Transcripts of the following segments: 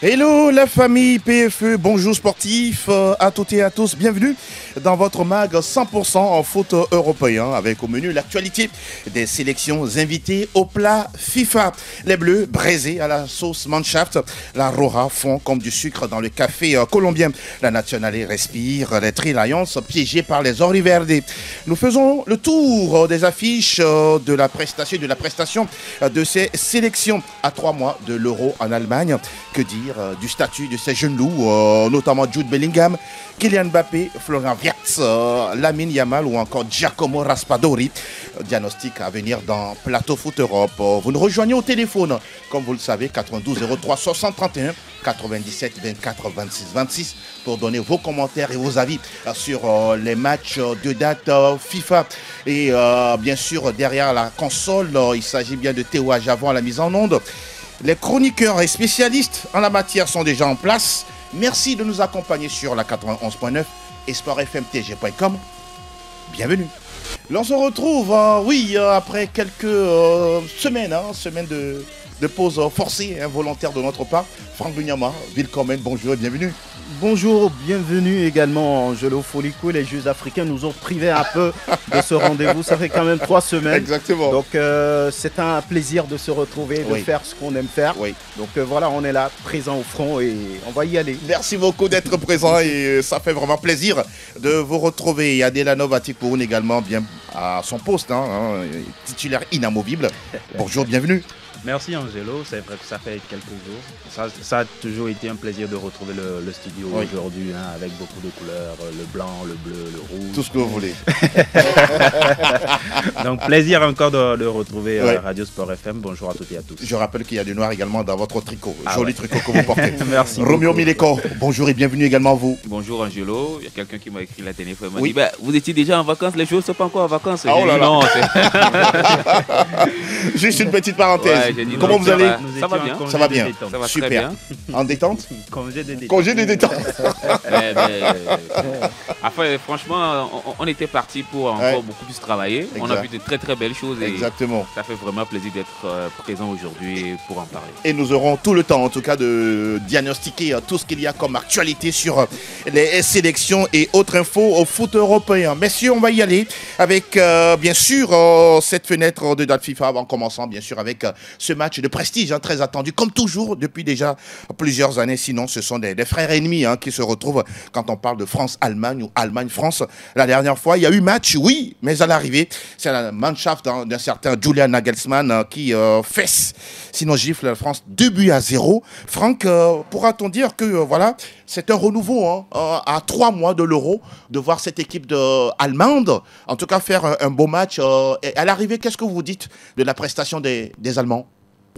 Hello la famille PFE, bonjour sportifs à toutes et à tous, bienvenue dans votre mag 100% en foot européen avec au menu l'actualité des sélections invitées au plat FIFA. Les Bleus braisés à la sauce Mannschaft, la Roja fond comme du sucre dans le café colombien. La Nationale respire, les Tri Lions piégés par les Oriverde. Nous faisons le tour des affiches de la prestation de ces sélections à 3 mois de l'Euro en Allemagne. Que dire du statut de ces jeunes loups, notamment Jude Bellingham, Kylian Mbappé, Florian Wirtz, Lamine Yamal ou encore Giacomo Raspadori. Diagnostic à venir dans Plateau Foot Europe. Vous nous rejoignez au téléphone, comme vous le savez, 92 03 60 31 97 24 26 26 pour donner vos commentaires et vos avis sur les matchs de date FIFA. Et bien sûr, derrière la console, il s'agit bien de Théo Ajavon à la mise en onde. Les chroniqueurs et spécialistes en la matière sont déjà en place. Merci de nous accompagner sur la 91.9 et sportfmtg.com. Bienvenue. L'on se retrouve, après quelques semaines de pause forcée, volontaire de notre part. Franck Bunyama, Willkommen, bonjour et bienvenue. Bonjour, bienvenue également Angelo Folico. Les Jeux africains nous ont privé un peu de ce rendez-vous. Ça fait quand même 3 semaines. Exactement. Donc c'est un plaisir de se retrouver, de faire ce qu'on aime faire. Oui. Donc voilà, on est là, présent au front et on va y aller. Merci beaucoup d'être présent et ça fait vraiment plaisir de vous retrouver. Adela Novatipoun également bien à son poste, titulaire inamovible. Bonjour, bienvenue. Merci Angelo, c'est vrai que ça fait quelques jours. Ça a toujours été un plaisir de retrouver le studio aujourd'hui, avec beaucoup de couleurs, le blanc, le bleu, le rouge. Tout ce que vous voulez. Donc plaisir encore de retrouver Radio Sport FM. Bonjour à toutes et à tous. Je rappelle qu'il y a du noir également dans votre tricot. Joli tricot que vous portez. Merci. Roméo Mileko, bonjour et bienvenue également à vous. Bonjour Angelo, il y a quelqu'un qui m'a écrit la téléphone. Il m'a dit, vous étiez déjà en vacances, les joueurs ne sont pas encore en vacances. Ah, oh là là. Non, juste une petite parenthèse. Comment vous allez? Ça va bien. Ça va bien. Ça va super. Très bien. En détente? Congé de détente. Congé de détente. Enfin, franchement, on était parti pour encore beaucoup plus travailler. Exact. On a vu de très très belles choses. Et exactement. Ça fait vraiment plaisir d'être présent aujourd'hui pour en parler. Et nous aurons tout le temps, en tout cas, de diagnostiquer tout ce qu'il y a comme actualité sur les sélections et autres infos au foot européen. Messieurs, on va y aller avec, bien sûr, cette fenêtre de date FIFA en commençant, bien sûr, avec ce match de prestige très attendu, comme toujours, depuis déjà plusieurs années. Sinon, ce sont des frères ennemis qui se retrouvent quand on parle de France-Allemagne ou Allemagne-France. La dernière fois, il y a eu match, oui, mais à l'arrivée, c'est la Mannschaft d'un certain Julian Nagelsmann qui fesse, sinon gifle la France 2-0. Franck, pourra-t-on dire que voilà, c'est un renouveau à 3 mois de l'Euro, de voir cette équipe allemande, en tout cas faire un beau match. Et à l'arrivée, qu'est-ce que vous dites de la prestation des Allemands?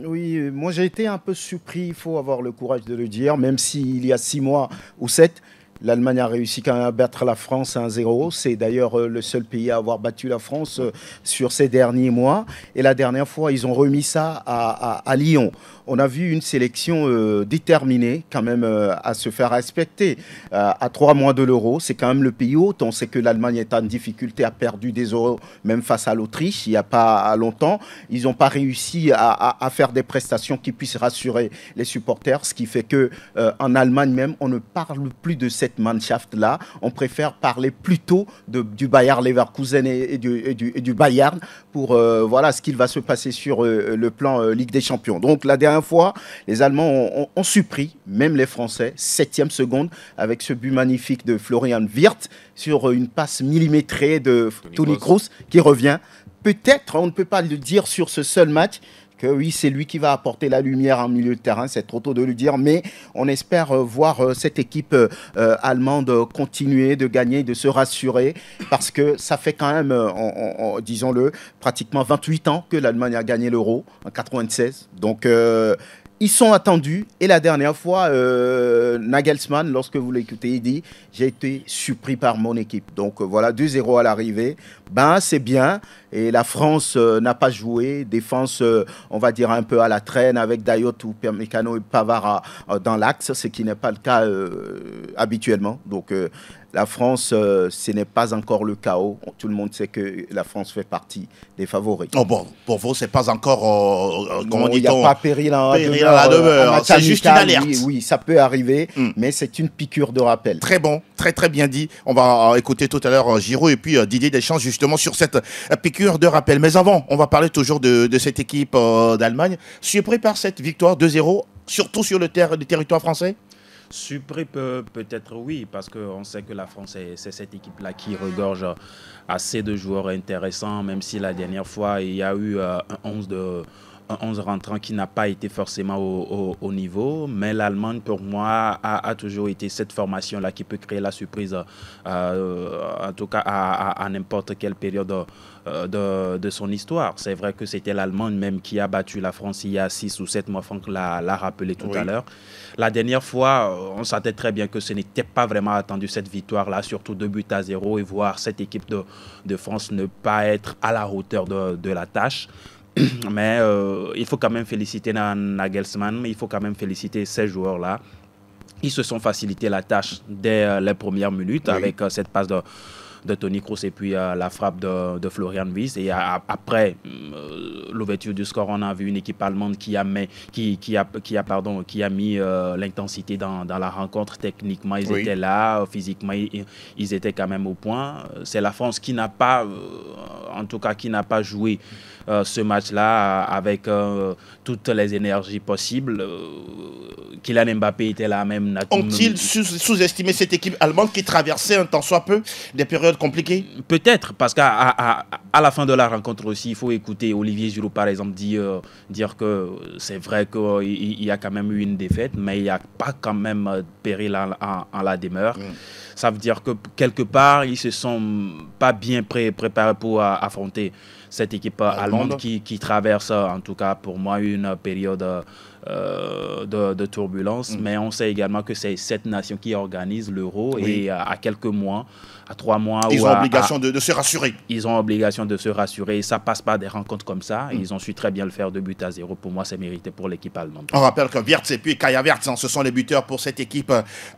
Oui, moi j'ai été un peu surpris, il faut avoir le courage de le dire, même s'il y a 6 mois ou 7, l'Allemagne a réussi quand même à battre la France 1-0. C'est d'ailleurs le seul pays à avoir battu la France sur ces derniers mois. Et la dernière fois, ils ont remis ça à Lyon. On a vu une sélection déterminée quand même à se faire respecter. À 3 mois de l'Euro, c'est quand même le pays hôte. On sait que l'Allemagne est en difficulté, a perdu des euros même face à l'Autriche il n'y a pas longtemps. Ils n'ont pas réussi à faire des prestations qui puissent rassurer les supporters, ce qui fait que en Allemagne même, on ne parle plus de cette Mannschaft-là. On préfère parler plutôt du Bayer Leverkusen et du Bayern pour voilà ce qu'il va se passer sur le plan Ligue des Champions. Donc la dernière fois, les Allemands ont surpris, même les Français, 7e seconde, avec ce but magnifique de Florian Wirtz sur une passe millimétrée de Toni Kroos qui revient. Peut-être, on ne peut pas le dire sur ce seul match, que oui, c'est lui qui va apporter la lumière en milieu de terrain, c'est trop tôt de le dire, mais on espère voir cette équipe allemande continuer de gagner, de se rassurer, parce que ça fait quand même, disons-le, pratiquement 28 ans que l'Allemagne a gagné l'Euro, en 96. Donc, ils sont attendus. Et la dernière fois, Nagelsmann, lorsque vous l'écoutez, il dit « J'ai été surpris par mon équipe ». Donc voilà, 2-0 à l'arrivée. C'est bien. Et la France n'a pas joué. Défense, on va dire un peu à la traîne avec Dayot ou Upamecano et Pavard dans l'axe, ce qui n'est pas le cas habituellement. Donc La France, ce n'est pas encore le chaos. Tout le monde sait que la France fait partie des favoris. Oh bon, pour vous, c'est pas encore, comment dit-on, il n'y a pas péril en la demeure. C'est juste une alerte. Oui, ça peut arriver, mais c'est une piqûre de rappel. Très bon, très bien dit. On va écouter tout à l'heure Giroud et puis Didier Deschamps justement sur cette piqûre de rappel. Mais avant, on va parler toujours de cette équipe d'Allemagne. Surpris par cette victoire 2-0, surtout sur le territoire français? Surpris peut-être oui, parce qu'on sait que la France, c'est cette équipe-là qui regorge assez de joueurs intéressants, même si la dernière fois, il y a eu un 11 rentrant qui n'a pas été forcément au niveau. Mais l'Allemagne, pour moi, a toujours été cette formation-là qui peut créer la surprise, en tout cas à n'importe quelle période de son histoire. C'est vrai que c'était l'Allemagne même qui a battu la France il y a 6 ou 7 mois, Franck l'a rappelé tout à l'heure. La dernière fois, on sentait très bien que ce n'était pas vraiment attendu cette victoire-là, surtout 2-0, et voir cette équipe de France ne pas être à la hauteur de la tâche. Mais il faut quand même féliciter Nagelsmann, il faut quand même féliciter ces joueurs-là. Ils se sont facilité la tâche dès les premières minutes avec cette passe de Toni Kroos et puis la frappe de Florian Wirtz. Et après l'ouverture du score, on a vu une équipe allemande qui a mis l'intensité dans la rencontre. Techniquement, ils étaient là. Physiquement, ils étaient quand même au point. C'est la France qui n'a pas, en tout cas, qui n'a pas joué ce match-là avec toutes les énergies possibles. Kylian Mbappé était là même. Ont-ils sous-estimé cette équipe allemande qui traversait un tant soit peu des périodes compliquées? Peut-être, parce qu'à la fin de la rencontre aussi, il faut écouter Olivier Giroud par exemple dire que c'est vrai qu'il y a quand même eu une défaite, mais il n'y a pas quand même péril en la demeure. Ça veut dire que quelque part, ils ne se sont pas bien préparés pour affronter cette équipe allemande qui traverse, en tout cas pour moi, une période de turbulence. Mais on sait également que c'est cette nation qui organise l'Euro et à quelques mois, à 3 mois... Ils ont obligation de se rassurer. Ils ont obligation de se rassurer. Ça passe pas des rencontres comme ça. Ils ont su très bien le faire 2-0. Pour moi, c'est mérité pour l'équipe allemande. On rappelle que Wirtz et puis Kaya Wirtz, ce sont les buteurs pour cette équipe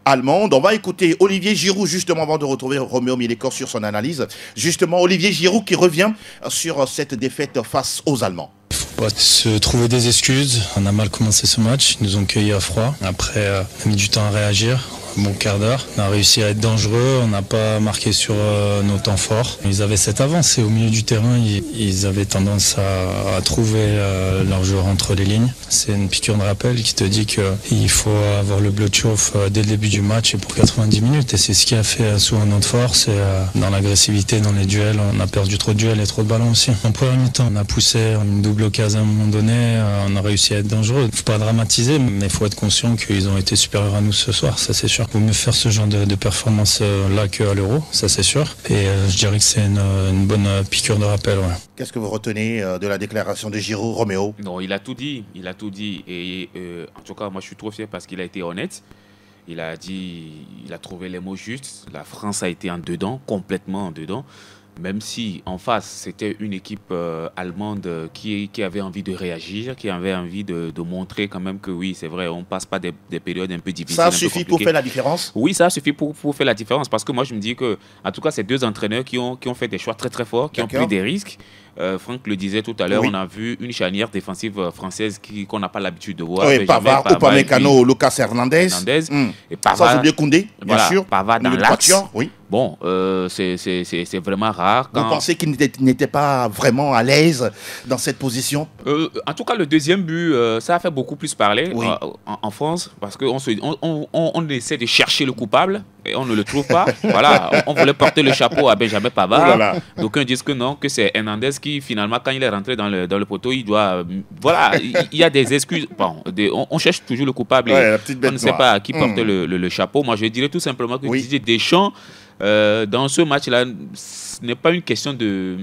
allemande. On va écouter Olivier Giroud justement avant de retrouver Roméo Milécor sur son analyse. Justement, Olivier Giroud qui revient sur cette défaite face aux Allemands. On va se trouver des excuses. On a mal commencé ce match. Ils nous ont cueillis à froid. Après, on a mis du temps à réagir. Un bon quart d'heure. On a réussi à être dangereux. On n'a pas marqué sur nos temps forts. Ils avaient cette avance et au milieu du terrain, ils avaient tendance à trouver leurs joueurs entre les lignes. C'est une piqûre de rappel qui te dit qu'il faut avoir le bleu de chauffe dès le début du match et pour 90 minutes. Et c'est ce qui a fait souvent notre force. Et dans l'agressivité, dans les duels, on a perdu trop de duels et trop de ballons aussi. En première mi-temps, on a poussé une double occasion à un moment donné. On a réussi à être dangereux. Il ne faut pas dramatiser, mais il faut être conscient qu'ils ont été supérieurs à nous ce soir, ça c'est sûr. Il vaut mieux faire ce genre de performance là qu'à l'Euro, ça c'est sûr. Et je dirais que c'est une bonne piqûre de rappel. Ouais. Qu'est-ce que vous retenez de la déclaration de Giroud, Roméo? Non, il a tout dit. Et en tout cas, moi je suis trop fier parce qu'il a été honnête. Il a trouvé les mots justes. La France a été en dedans, complètement en dedans. Même si en face, c'était une équipe allemande qui avait envie de réagir, qui avait envie de montrer quand même que oui, c'est vrai, on ne passe pas des périodes un peu difficiles. Ça suffit pour faire la différence? Oui, ça suffit pour faire la différence. Parce que moi, je me dis que, en tout cas, c'est 2 entraîneurs qui ont fait des choix très très forts, qui ont pris des risques. Franck le disait tout à l'heure, on a vu une charnière défensive française qu'on n'a pas l'habitude de voir. Oui, Pavard, Upamecano, Lucas Hernandez. Et Pavard, sans oublier Koundé, bien sûr. Pavard dans l'axe. Oui. Bon, c'est vraiment rare. Vous pensez qu'il n'était pas vraiment à l'aise dans cette position? En tout cas, le deuxième but, ça a fait beaucoup plus parler en France, parce qu'on essaie de chercher le coupable et on ne le trouve pas. Voilà, on voulait porter le chapeau à Benjamin Pavard. D'aucuns disent que non, que c'est Hernandez qui, finalement, quand il est rentré dans le poteau, il doit... voilà, il y a des excuses. Bon, on cherche toujours le coupable et on ne sait pas à qui porter le chapeau. Moi, je dirais tout simplement que Didier Deschamps, dans ce match-là, ce n'est pas une question de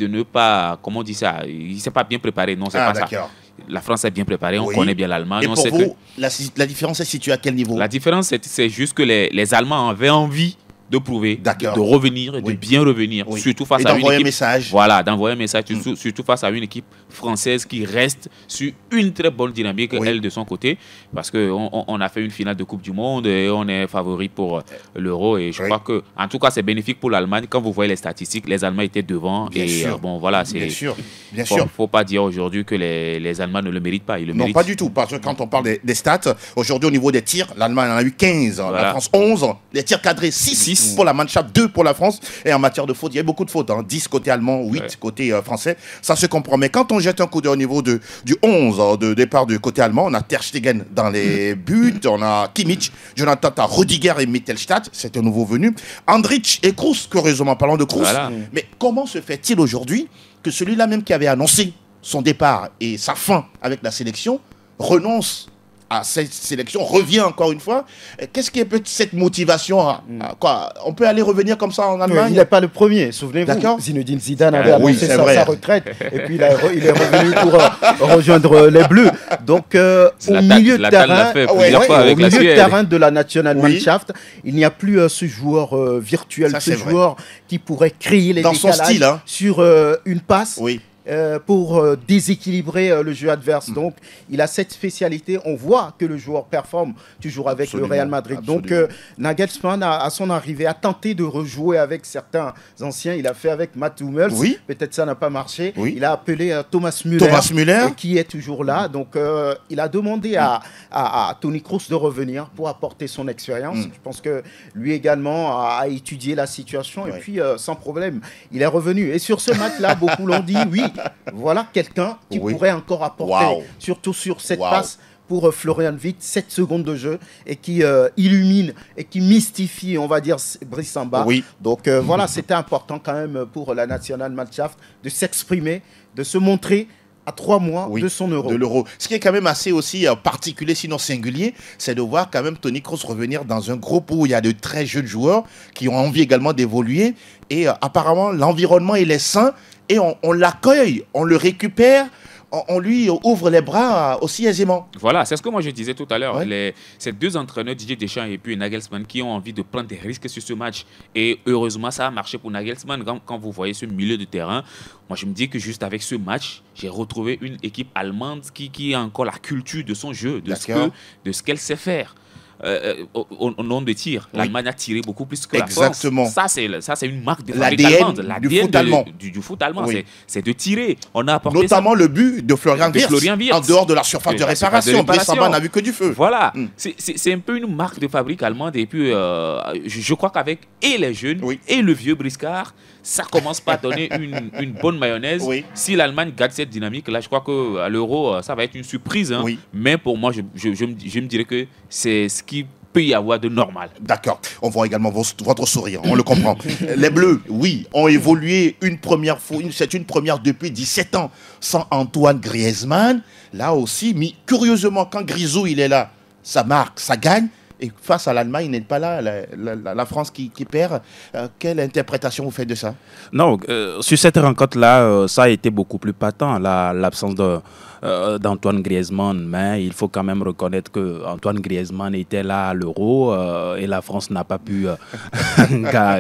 ne pas, comment on dit ça, il ne s'est pas bien préparé, non, c'est pas ça. La France est bien préparée, on connaît bien l'Allemagne. Et pour vous, la différence est située à quel niveau? La différence, c'est juste que les Allemands avaient envie de prouver, D'accord. de revenir, Oui. de bien revenir, Oui. surtout face Et à une d'envoyer un équipe. message. Voilà, d'envoyer un message, surtout face à une équipe française qui reste sur une très bonne dynamique, Oui. elle de son côté, parce qu'on a fait une finale de Coupe du Monde et on est favori pour l'Euro. Et je Oui. crois que, en tout cas, c'est bénéfique pour l'Allemagne. Quand vous voyez les statistiques, les Allemands étaient devant. Bien et sûr. bon, voilà, c'est. Bien sûr, bien Faut, sûr. faut pas dire aujourd'hui que les Allemands ne le méritent pas. Ils le Non, méritent. pas du tout, parce que quand on parle des stats, aujourd'hui au niveau des tirs, l'Allemagne en a eu 15, la Voilà. France 11, les tirs cadrés 6 pour la Mannschaft, 2 pour la France, et en matière de fautes, il y a eu beaucoup de fautes, 10 côté allemand, 8 Ouais. côté français, ça se comprend. Mais quand on jette un coup d'œil au niveau du 11 de départ du côté allemand, on a Ter Stegen dans les buts, on a Kimmich, Jonathan Tah, Rudiger et Mittelstadt, c'est un nouveau venu, Andrich et Kroos, curieusement parlant de Kroos. Voilà. Mais comment se fait-il aujourd'hui que celui-là même qui avait annoncé son départ et sa fin avec la sélection renonce à cette sélection, revient encore une fois? Qu'est-ce qui est peut-être cette motivation quoi? On peut aller revenir comme ça en Allemagne? Il n'est pas le premier, souvenez-vous. D'accord. Zinedine Zidane avait Oui, annoncé c'est vrai. sa retraite et puis il est revenu pour rejoindre les Bleus. Donc au milieu de Zlatan l'a terrain, fait ouais, plusieurs ouais, fois au avec la milieu de Suède. terrain de la Nationalmannschaft, Oui. il n'y a plus ce joueur virtuel, Ça, ce c'est vrai. joueur qui pourrait créer les Dans son décalages style, hein. sur une passe. Oui. Pour déséquilibrer le jeu adverse. Donc, il a cette spécialité. On voit que le joueur performe toujours avec Absolument, le Real Madrid. absolument. Donc, Nagelsmann, à son arrivée, a tenté de rejouer avec certains anciens. Il a fait avec Matt Hummels. Oui. Peut-être ça n'a pas marché. Oui. Il a appelé Thomas Müller. Thomas Müller. Qui est toujours là. Donc, il a demandé à Toni Kroos de revenir pour apporter son expérience. Je pense que lui également a étudié la situation. Ouais. Et puis, sans problème, il est revenu. Et sur ce match-là, beaucoup l'ont dit, oui, voilà quelqu'un qui Oui. pourrait encore apporter, Waouh. surtout sur cette Waouh. passe pour Florian Wirtz, 7 secondes de jeu, et qui illumine et qui mystifie, on va dire, Brice Samba. Oui. Donc voilà, c'était important quand même pour la Nationalmannschaft de s'exprimer, de se montrer à 3 mois Oui, de son Euro. de l'Euro. Ce qui est quand même assez aussi particulier, sinon singulier, c'est de voir quand même Toni Kroos revenir dans un groupe où il y a de très jeunes joueurs qui ont envie également d'évoluer. Et apparemment, l'environnement, il est sain et on l'accueille, on le récupère, on lui ouvre les bras aussi aisément. Voilà, c'est ce que moi je disais tout à l'heure. Ouais. Ces deux entraîneurs, Didier Deschamps et puis Nagelsmann, qui ont envie de prendre des risques sur ce match. Et heureusement, ça a marché pour Nagelsmann. Quand vous voyez ce milieu de terrain, moi je me dis que juste avec ce match, j'ai retrouvé une équipe allemande qui a encore la culture de son jeu, de ce qu'elle sait faire. Au nombre de tirs, Oui. l'Allemagne a tiré beaucoup plus que Exactement. la France. Ça, c'est une marque de fabrique L'ADN allemande. du foot allemand. Du foot allemand, Oui. c'est de tirer. On a apporté Notamment le but de Florian Wirtz, en dehors de la surface de réparation. Brice Samba n'a vu que du feu. Voilà, c'est un peu une marque de fabrique allemande. Et puis, je crois qu'avec et les jeunes et le vieux briscard, ça commence pas à donner une bonne mayonnaise. Oui. Si l'Allemagne garde cette dynamique, là, je crois qu'à l'Euro, ça va être une surprise. Hein. Oui. Mais pour moi, je me dirais que c'est ce qui peut y avoir de normal. D'accord. On voit également votre sourire, on le comprend. Les Bleus, oui, ont évolué une première fois, c'est une première depuis 17 ans, sans Antoine Griezmann. Là aussi, mais curieusement, quand Grisou il est là, ça marque, ça gagne. Et face à l'Allemagne, il n'est pas là, la France qui perd. Quelle interprétation vous faites de ça? Non, sur cette rencontre-là, ça a été beaucoup plus patent, l'absence d'Antoine Griezmann. Mais il faut quand même reconnaître qu'Antoine Griezmann était là à l'Euro et la France n'a pas pu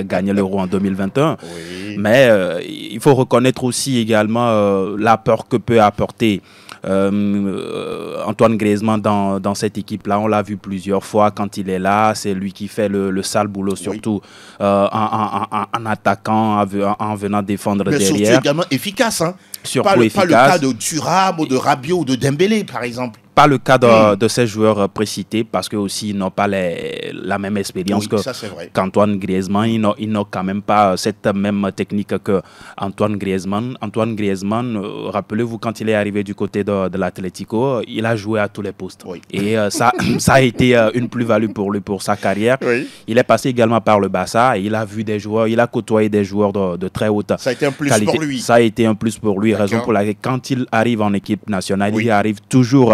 gagner l'Euro en 2021. Oui. Mais il faut reconnaître aussi également l'apport que peut apporter Antoine Griezmann dans cette équipe-là. On l'a vu plusieurs fois quand il est là. C'est lui qui fait le sale boulot, surtout en attaquant, en venant défendre Mais derrière. surtout également efficace. Hein. Pas le cas de Thuram ou de Rabiot ou de Dembélé, par exemple. Pas le cas de ces joueurs précités parce que aussi ils n'ont pas la même expérience qu'Antoine Griezmann. Ils n'ont quand même pas cette même technique que Antoine Griezmann. Antoine Griezmann, rappelez-vous, quand il est arrivé du côté de l'Atlético, il a joué à tous les postes. Oui. Et ça a été une plus-value pour lui, pour sa carrière. Oui. Il est passé également par le Barça et il a vu des joueurs, il a côtoyé des joueurs de très haute qualité. Ça a été un plus pour lui. Ça a été un plus pour lui, raison pour laquelle quand il arrive en équipe nationale, il arrive toujours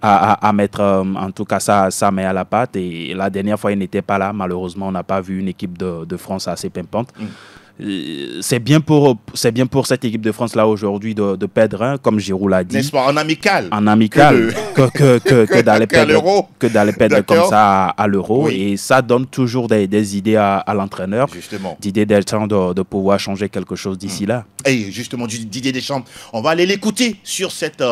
à mettre en tout cas sa main à la pâte. Et la dernière fois, il n'était pas là. Malheureusement, on n'a pas vu une équipe de France assez pimpante. c'est bien pour cette équipe de France là aujourd'hui de perdre un, comme Giroud l'a dit. N'est-ce pas, en amical. En amical, que d'aller perdre comme ça à l'Euro. Oui. Et ça donne toujours des idées à l'entraîneur. Justement. Didier Deschamps de pouvoir changer quelque chose d'ici là. Et justement, Didier Deschamps, on va aller l'écouter sur cette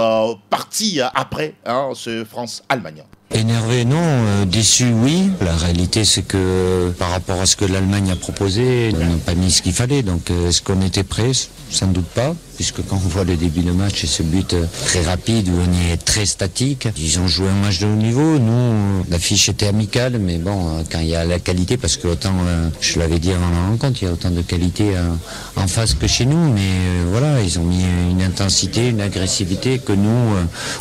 partie après ce France-Allemagne. Énervé, non. Déçu, oui. La réalité, c'est que par rapport à ce que l'Allemagne a proposé, on n'a pas mis ce qu'il fallait. Donc, est-ce qu'on était prêt? Sans doute pas. Puisque quand on voit le début de match et ce but très rapide où on est très statique, ils ont joué un match de haut niveau. Nous, l'affiche était amicale, mais bon, quand il y a la qualité, parce que autant, je l'avais dit avant la rencontre, il y a autant de qualité en face que chez nous. Mais voilà, ils ont mis une intensité, une agressivité que nous,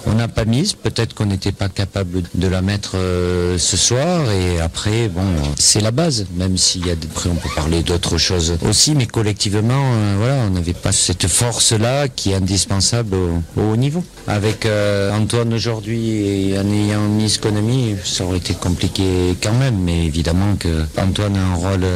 on n'a pas mise. Peut-être qu'on n'était pas capable de la mettre ce soir. Et après, bon, c'est la base. Même s'il y a après, on peut parler d'autres choses aussi, mais collectivement, voilà, on n'avait pas cette force-là qui est indispensable au haut niveau. Avec Antoine aujourd'hui et en ayant mis ce qu'on a mis, ça aurait été compliqué quand même, mais évidemment que Antoine a un rôle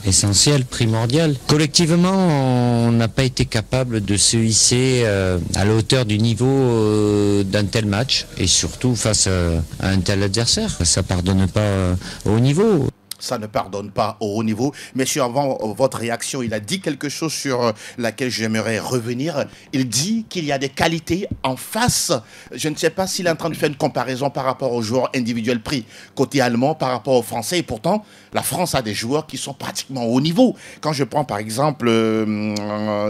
essentiel, primordial. Collectivement, on n'a pas été capable de se hisser à la hauteur du niveau d'un tel match et surtout face à un tel adversaire. Ça pardonne pas au haut niveau. Ça ne pardonne pas au haut niveau. Messieurs, avant votre réaction, il a dit quelque chose sur laquelle j'aimerais revenir. Il dit qu'il y a des qualités en face. Je ne sais pas s'il est en train de faire une comparaison par rapport aux joueurs individuels pris côté allemand par rapport aux Français. Et pourtant, la France a des joueurs qui sont pratiquement au haut niveau. Quand je prends par exemple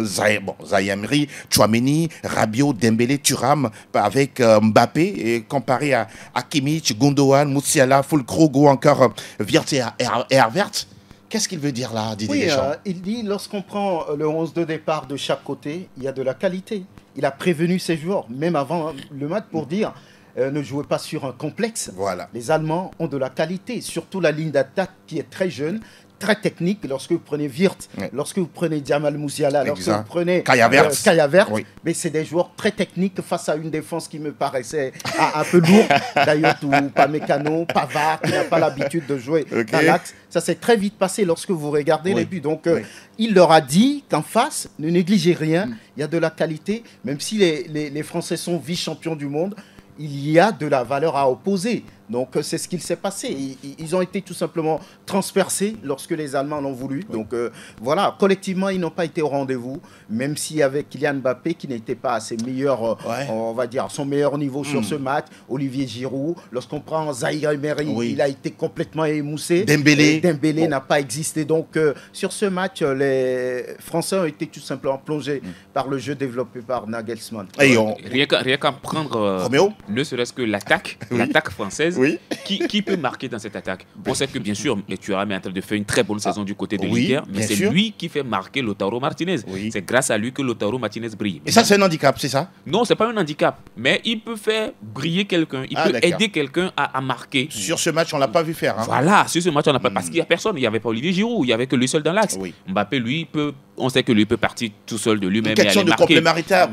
Zaïre Emery, Tchouaméni, Rabiot, Dembélé, Thuram avec Mbappé et comparé à Kimmich, Gundogan, Musiala, Füllkrug ou encore Wirtz et Havertz. Qu'est-ce qu'il veut dire là, Didier Deschamps? Il dit, lorsqu'on prend le 11 de départ de chaque côté, il y a de la qualité. Il a prévenu ses joueurs, même avant le match, pour dire ne jouez pas sur un complexe. Voilà. Les Allemands ont de la qualité, surtout la ligne d'attaque qui est très jeune, très technique. Lorsque vous prenez Wirtz, lorsque vous prenez Jamal Musiala, lorsque vous prenez Kai Havertz, oui. Mais c'est des joueurs très techniques face à une défense qui me paraissait un peu lourde. D'ailleurs, Upamecano, Pavard, qui n'a pas l'habitude de jouer dans l'axe. Ça s'est très vite passé lorsque vous regardez les buts. Donc, il leur a dit qu'en face, ne négligez rien. Il y a de la qualité. Même si les Français sont vice-champions du monde, il y a de la valeur à opposer. Donc, c'est ce qu'il s'est passé. Ils ont été tout simplement transpercés lorsque les Allemands l'ont voulu. Donc, voilà, collectivement, ils n'ont pas été au rendez-vous, même si avec Kylian Mbappé, qui n'était pas à ses meilleurs, on va dire, son meilleur niveau sur ce match, Olivier Giroud, lorsqu'on prend Zaïre Emery, il a été complètement émoussé. Dembélé n'a pas existé. Donc, sur ce match, les Français ont été tout simplement plongés par le jeu développé par Nagelsmann. Rien qu'à prendre ne serait-ce que l'attaque française. Qui peut marquer dans cette attaque? On sait que bien sûr, Thuram est en train de faire une très bonne saison du côté de l'Inter, mais c'est lui qui fait marquer Lautaro Martinez. C'est grâce à lui que Lautaro Martinez brille. Et ça, c'est un handicap, c'est ça? Non, c'est pas un handicap, mais il peut faire briller quelqu'un, il peut aider quelqu'un à marquer. Sur ce match, on l'a pas vu faire. Voilà, sur ce match, on n'a pas parce qu'il y a personne. Il y avait pas Olivier Giroud, il y avait que lui seul dans l'axe. Mbappé, lui, on sait que lui peut partir tout seul de lui-même. Une question de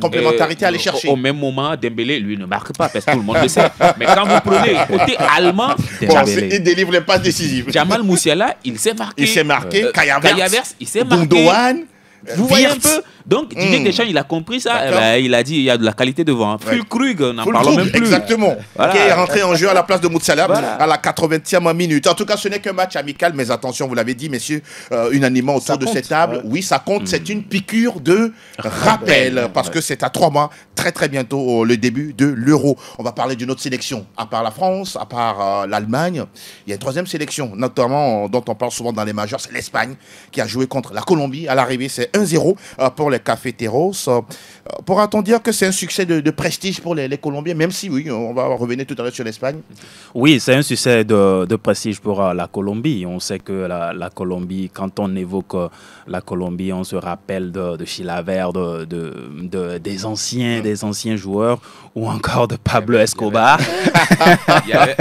complémentarité à aller chercher. Au même moment, Dembélé, lui, ne marque pas parce que tout le monde le sait. Mais quand vous prenez côté allemand, il délivre les passes décisives. Jamal Musiala, il s'est marqué. Kai Havertz, il s'est marqué. Gundogan, vous voyez un peu. Donc, Didier Deschamps, il a compris ça. Il a dit il y a de la qualité devant. Füllkrug, n'en parlons même plus. Exactement. Voilà. Qui est rentré en jeu à la place de Musiala à la 80e minute. En tout cas, ce n'est qu'un match amical, mais attention, vous l'avez dit, messieurs, unanimement autour de cette table. Oui, ça compte. C'est une piqûre de rappel parce que c'est à 3 mois, très très bientôt, le début de l'Euro. On va parler d'une autre sélection. À part la France, à part l'Allemagne, il y a une troisième sélection, notamment dont on parle souvent dans les majeurs, c'est l'Espagne qui a joué contre la Colombie. À l'arrivée, c'est 1-0 pour les Cafeteros. Pourra-t-on dire que c'est un succès de prestige pour les Colombiens, même si, oui, on va revenir tout à l'heure sur l'Espagne? Oui, c'est un succès de prestige pour la Colombie. On sait que la Colombie, quand on évoque la Colombie, on se rappelle de Chilavert, des anciens joueurs, ou encore de Pablo Escobar. Il y avait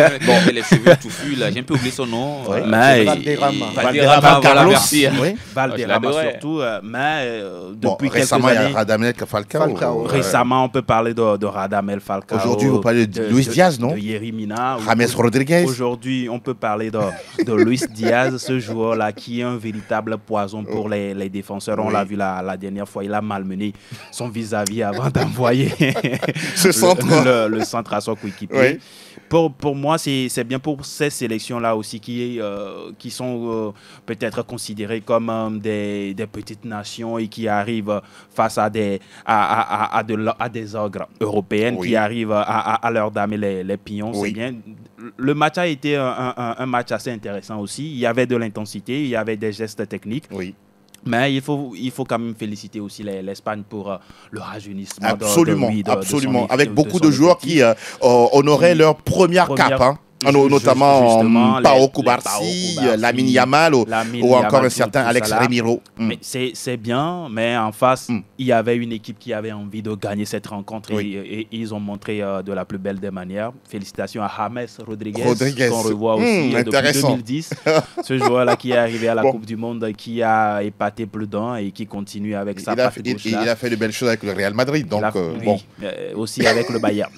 les cheveux touffus, là, j'ai un peu oublié son nom. Valderrama. Valderrama, voilà, merci. Valderrama surtout, mais depuis depuis quelques récemment, années. il y a Radamel Falcao. Récemment, on peut parler de Radamel Falcao. Aujourd'hui, vous parlez de Luis Diaz, non? De Yerry Mina. James Rodriguez. Aujourd'hui, on peut parler de Luis Diaz, ce joueur-là qui est un véritable poison pour les défenseurs. On l'a vu la dernière fois, il a malmené son vis-à-vis avant d'envoyer le centre à son coéquipier. Oui. Pour moi, c'est bien pour ces sélections-là aussi qui sont peut-être considérées comme des petites nations et qui arrivent face à des ogres européennes qui arrivent à leur damer les pions. C'est bien. Le match a été un match assez intéressant aussi. Il y avait de l'intensité, il y avait des gestes techniques. Oui. Mais il faut quand même féliciter aussi l'Espagne pour le rajeunissement. Absolument, absolument. Avec beaucoup de joueurs qui honoraient leur première cape. Hein. Notamment Pau Cubarsí, Lamine Yamal ou encore un certain Alex Remiro. Mais c'est bien, mais en face, il y avait une équipe qui avait envie de gagner cette rencontre et ils ont montré de la plus belle des manières. Félicitations à James Rodriguez. Qu'on revoit aussi depuis 2010. Ce joueur-là qui est arrivé à la Coupe du Monde, qui a épaté plus d'un et qui continue avec sa patte gauche. Il a fait de belles choses avec le Real Madrid. Donc, aussi avec le Bayern.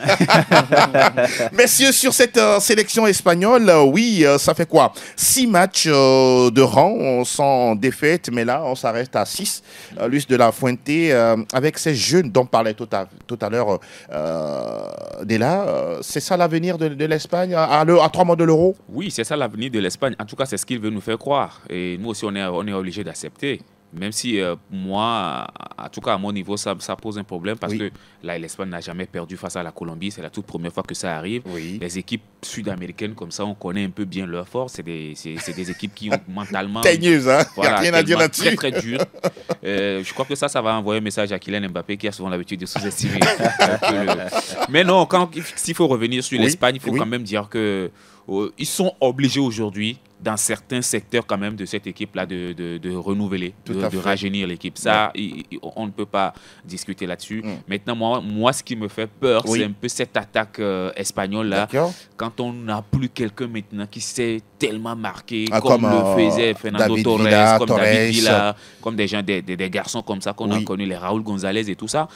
Messieurs, sur cette sélection espagnole, ça fait quoi? 6 matchs de rang sans défaite, mais là, on s'arrête à 6. Luis de la Fuente, avec ces jeunes dont parlait tout à l'heure Dela, c'est ça l'avenir de l'Espagne à 3 mois de l'Euro? Oui, c'est ça l'avenir de l'Espagne. En tout cas, c'est ce qu'il veut nous faire croire. Et nous aussi, on est obligé d'accepter. Même si moi, en tout cas à mon niveau, ça pose un problème parce que là, l'Espagne n'a jamais perdu face à la Colombie. C'est la toute première fois que ça arrive. Les équipes sud-américaines comme ça, on connaît un peu bien leur force. C'est des équipes qui ont mentalement... Teigneuses, hein? Voilà, il n'y a rien à dire là-dessus. Très, très dur. Je crois que ça va envoyer un message à Kylian Mbappé qui a souvent l'habitude de sous-estimer. Mais non, s'il faut revenir sur l'Espagne, il faut quand même dire que ils sont obligés aujourd'hui, dans certains secteurs quand même de cette équipe-là, de renouveler, de rajeunir l'équipe. Ça, on ne peut pas discuter là-dessus. Maintenant, moi, ce qui me fait peur, c'est un peu cette attaque espagnole-là. Quand on n'a plus quelqu'un maintenant qui s'est tellement marqué, comme le faisait Fernando Torres, comme David Villa, comme des garçons comme ça qu'on a connus, les Raúl González et tout ça.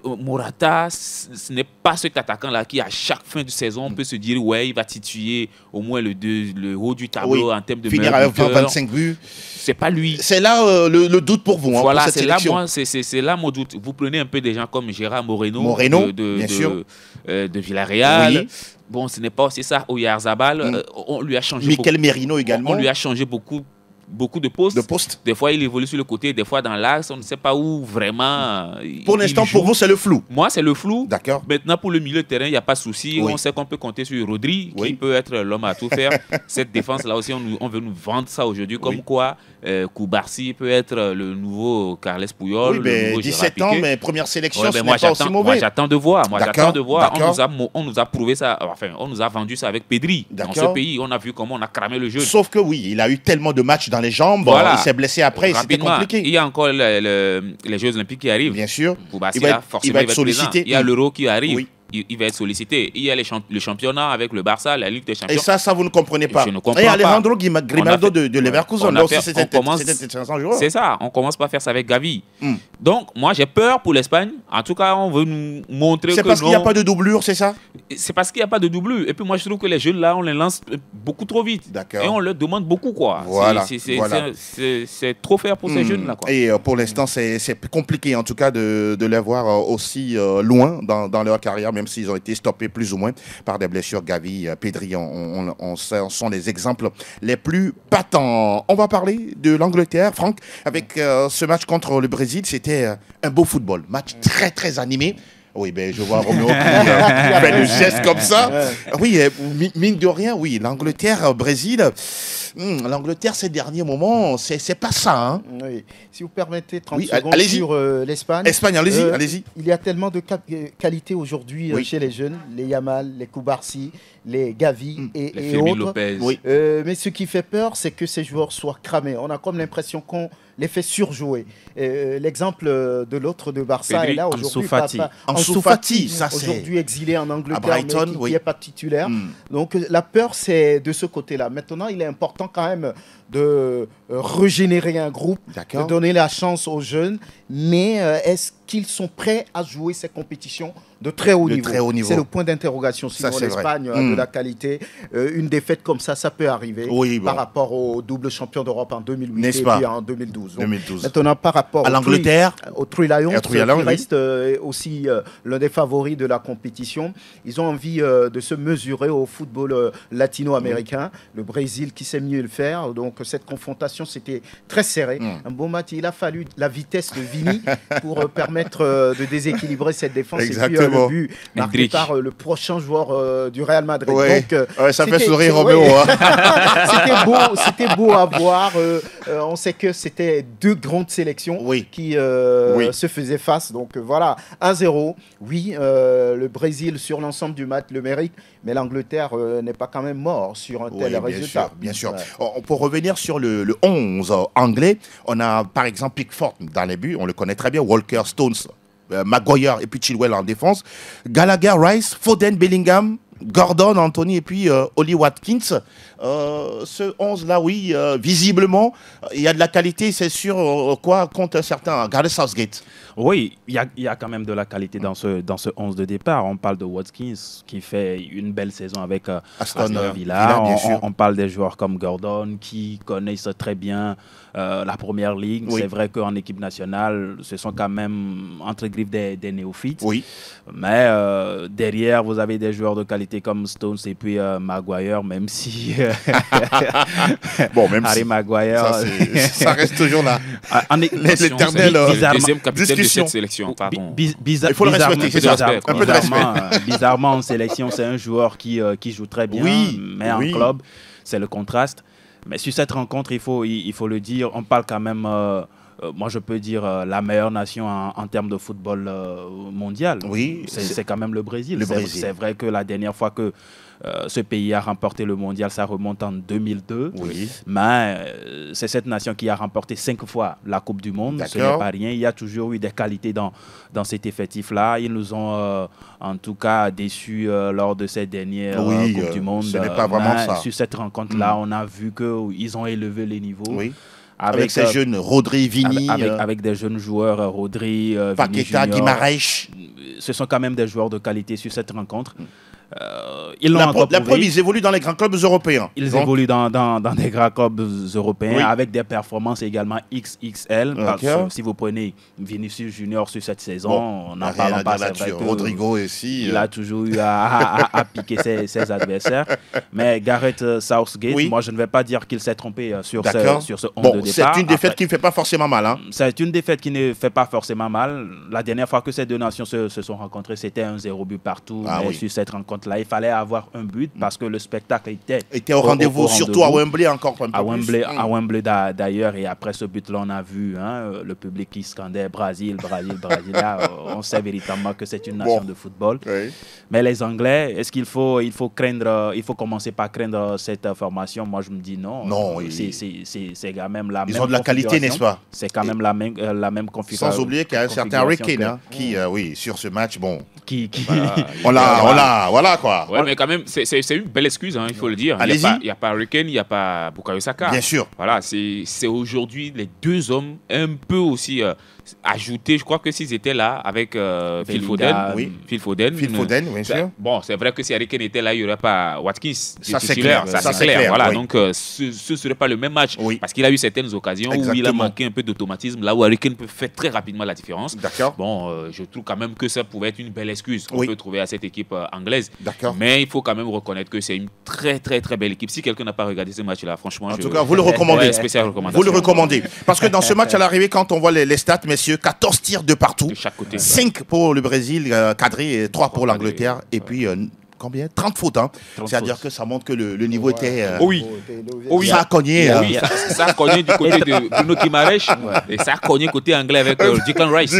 Morata, ce n'est pas cet attaquant-là qui, à chaque fin de saison, on peut se dire, il va tituer au moins le haut du tableau en termes de finir avec 25 buts. C'est pas lui. C'est là le doute pour vous. Voilà, pour cette sélection. C'est là mon doute. Vous prenez un peu des gens comme Gérard Moreno bien sûr. De Villarreal. Bon, ce n'est pas aussi ça. Oyarzabal, on lui a changé Mikel Merino également. On lui a changé beaucoup de postes. Des fois, il évolue sur le côté, des fois dans l'axe. On ne sait pas où vraiment. Pour l'instant, pour vous, c'est le flou. Moi, c'est le flou. D'accord. Maintenant, pour le milieu de terrain, il n'y a pas de souci. On sait qu'on peut compter sur Rodri, qui peut être l'homme à tout faire. Cette défense-là aussi, on veut nous vendre ça aujourd'hui. Comme quoi, Cubarsí peut être le nouveau Carles Puyol. Oui, mais 17 ans, mais première sélection, ce n'est pas aussi mauvais. Moi, j'attends de voir. On nous a prouvé ça. Enfin, on nous a vendu ça avec Pedri. Dans ce pays, on a vu comment on a cramé le jeu. Sauf que il a eu tellement de matchs dans les jambes, il s'est blessé après, c'était compliqué. Il y a encore les Jeux Olympiques qui arrivent. Bien sûr. Il va être sollicité. Il y a l'Euro qui arrive. Oui. Il va être sollicité. Il y a le championnat avec le Barça, la Ligue des Champions. Et ça, vous ne comprenez pas. Je ne comprends et pas. Alejandro Grimaldo de Leverkusen, là aussi, c'était intéressant joueur. C'est ça, on commence par faire ça avec Gavi. Donc, moi, j'ai peur pour l'Espagne. En tout cas, on veut nous montrer que c'est parce qu'il n'y a pas de doublure, c'est ça? C'est parce qu'il n'y a pas de doublure. Et puis, moi, je trouve que les jeunes, là, on les lance beaucoup trop vite. D'accord. Et on leur demande beaucoup, quoi. Voilà. C'est trop faire pour ces jeunes-là, quoi. Et pour l'instant, c'est compliqué, en tout cas, de les voir aussi loin dans leur carrière, même s'ils ont été stoppés plus ou moins par des blessures. Gavi, Pedri, sont les exemples les plus patents. On va parler de l'Angleterre, Franck, avec ce match contre le Brésil. C'était un beau football, match très très animé. Oui, je vois Roméo qui fait le geste comme ça. Oui, mine de rien, l'Angleterre, Brésil. L'Angleterre, ces derniers moments, c'est pas ça. Hein. Oui. Si vous permettez 30 secondes sur l'Espagne. Espagne, allez-y. Il y a tellement de qualités aujourd'hui chez les jeunes, les Yamal, les Cubarsí, les Gavi et autres. Lopez. Mais ce qui fait peur, c'est que ces joueurs soient cramés. On a comme l'impression qu'on les fait surjouer. L'exemple de l'autre de Barça est là aujourd'hui. Ansu Fati, ça c'est aujourd'hui exilé en Angleterre, Brighton, mais qui n'est pas titulaire. Donc la peur, c'est de ce côté-là. Maintenant, il est important quand même de régénérer un groupe, de donner la chance aux jeunes, mais est-ce qu'ils sont prêts à jouer ces compétitions de très haut niveau? C'est le point d'interrogation. Sinon, l'Espagne a de la qualité. Une défaite comme ça peut arriver par rapport au double champion d'Europe en 2008 et puis en 2012. Maintenant, par rapport à l'Angleterre, aux Three Lions, qui reste aussi l'un des favoris de la compétition, ils ont envie de se mesurer au football latino-américain. Le Brésil qui sait mieux le faire. Donc, cette confrontation, c'était très serré. Un bon match. Il a fallu la vitesse de Vini pour permettre de déséquilibrer cette défense. Exactement. Et puis le but marqué par le prochain joueur du Real Madrid. Donc, ça fait sourire Roméo. C'était beau à voir. On sait que c'était deux grandes sélections qui se faisaient face. Donc voilà, 1-0. Oui, le Brésil sur l'ensemble du match le mérite, mais l'Angleterre n'est pas quand même mort sur un tel résultat. Bien sûr. On peut revenir sur le 11 anglais. On a par exemple Pickford dans les buts, on le connaît très bien, Walker, Stones, Maguire et puis Chilwell en défense, Gallagher, Rice, Foden, Bellingham, Gordon, Anthony et puis Oli Watkins. Ce 11-là, oui, visiblement, il y a de la qualité, c'est sûr, quoi, contre certains. Gareth Southgate. Oui, il y a quand même de la qualité dans ce 11 de départ. On parle de Watkins qui fait une belle saison avec Aston Villa. On parle des joueurs comme Gordon qui connaissent très bien la première ligue. Oui. C'est vrai qu'en équipe nationale, ce sont quand même entre griffes des néophytes. Oui. Mais derrière, vous avez des joueurs de qualité comme Stones et puis Maguire, même si Harry Maguire, ça reste toujours là. L'éternel deuxième capitaine de cette sélection. Pardon. Il faut le respecter. Un peu de respect. Bizarrement, en sélection, c'est un joueur qui joue très bien, mais en club, c'est le contraste. Mais sur cette rencontre, il faut le dire, on parle quand même, moi je peux dire, la meilleure nation en termes de football mondial. Oui, c'est quand même le Brésil. C'est vrai que la dernière fois que ce pays a remporté le mondial, ça remonte en 2002. Oui. Mais c'est cette nation qui a remporté 5 fois la Coupe du Monde. Ce n'est pas rien. Il y a toujours eu des qualités dans cet effectif-là. Ils nous ont en tout cas déçus lors de cette dernière Coupe du Monde. Ce n'est pas vraiment ça. Sur cette rencontre-là, on a vu qu'ils ont élevé les niveaux. Oui. Avec ces jeunes Rodri, Vini. Avec des jeunes joueurs, Rodri, Paqueta, Guimaraes. Ce sont quand même des joueurs de qualité sur cette rencontre. La preuve, ils évoluent dans les grands clubs européens. Ils évoluent dans des grands clubs européens avec des performances également XXL. Parce que si vous prenez Vinicius Junior sur cette saison, on n'en parle pas. Rodrigo ici. Il a toujours eu à piquer ses adversaires. Mais Gareth Southgate, moi je ne vais pas dire qu'il s'est trompé sur ce 11 de départ. C'est une défaite qui ne fait pas forcément mal. Hein. C'est une défaite qui ne fait pas forcément mal. La dernière fois que ces deux nations se sont rencontrées, c'était 1-0 but partout. Mais sur cette rencontre, là, il fallait avoir un but parce que le spectacle était au rendez-vous, surtout à Wembley encore un peu plus. À Wembley d'ailleurs, et après ce but-là, on a vu le public qui scandait Brésil. Là, on sait véritablement que c'est une nation de football. Oui. Mais les Anglais, est-ce qu'il faut commencer par craindre cette formation? Moi, je me dis non. Non, c'est quand même la même. Ils ont de la qualité, n'est-ce pas? C'est quand même la même configuration. Sans oublier qu'il y a un certain Harry Kane qui, sur ce match, voilà quoi. Ouais, mais quand même, c'est une belle excuse, il faut le dire. Il n'y a pas Harry Kane, il n'y a pas Bukayo Saka. Bien sûr. Voilà, c'est aujourd'hui les deux hommes un peu aussi ajoutés. Je crois que s'ils étaient là avec Phil Foden, bien sûr. Bon, c'est vrai que si Harry Kane était là, il n'y aurait pas Watkins. Ça c'est clair. Voilà, donc ce ne serait pas le même match. Parce qu'il a eu certaines occasions où il a manqué un peu d'automatisme, là où Harry Kane peut faire très rapidement la différence. D'accord. Bon, je trouve quand même que ça pouvait être une belle excuse qu'on peut trouver à cette équipe anglaise. D'accord. Mais il faut quand même reconnaître que c'est une très très très belle équipe. Si quelqu'un n'a pas regardé ce match-là, franchement, en tout cas, vous le recommandez. Spéciale recommandation. Vous le recommandez. Parce que dans ce match à l'arrivée, quand on voit les stats, messieurs, 14 tirs de partout. De chaque côté. 5 pour le Brésil cadré et 3 pour l'Angleterre. Et puis combien 30 fautes. Hein. C'est-à-dire que ça montre que le niveau était... oui, ça a cogné. Oui, ça a cogné du côté de Bruno Guimaraes et ça a cogné côté anglais avec Declan Rice.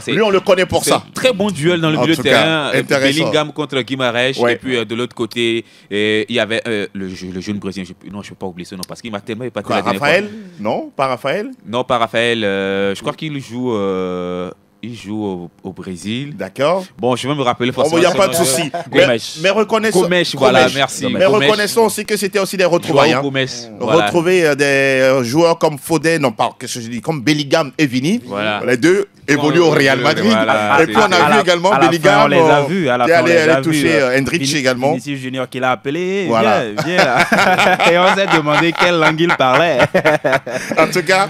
Lui, on le connaît pour ça. Très bon duel dans le milieu de terrain. Bellingham contre Guimaraes. Et puis de l'autre côté, il y avait le jeune Brésilien. Non, je ne peux pas oublier ce nom parce qu'il m'a tellement épaté. Raphaël? Non, pas Raphaël? Non, pas Raphaël. Je crois qu'il joue... Il joue au Brésil. D'accord. Bon, je vais me rappeler forcément. Il n'y a pas de souci. Mais reconnaissons. Gomes, voilà, merci. Mais reconnaissons aussi que c'était aussi des retrouvailles. Voilà. Retrouver des joueurs comme Foden, non pas que je dis, comme Bellingham et Vini. Voilà. Les deux évoluent au Real Madrid. Voilà, et puis on a vu également Bellingham. On les a vus. À la fin, on les a touché Hendrich également. Vinicius Junior qui l'a appelé. Voilà. Viens là. Et on s'est demandé quelle langue il parlait. En tout cas,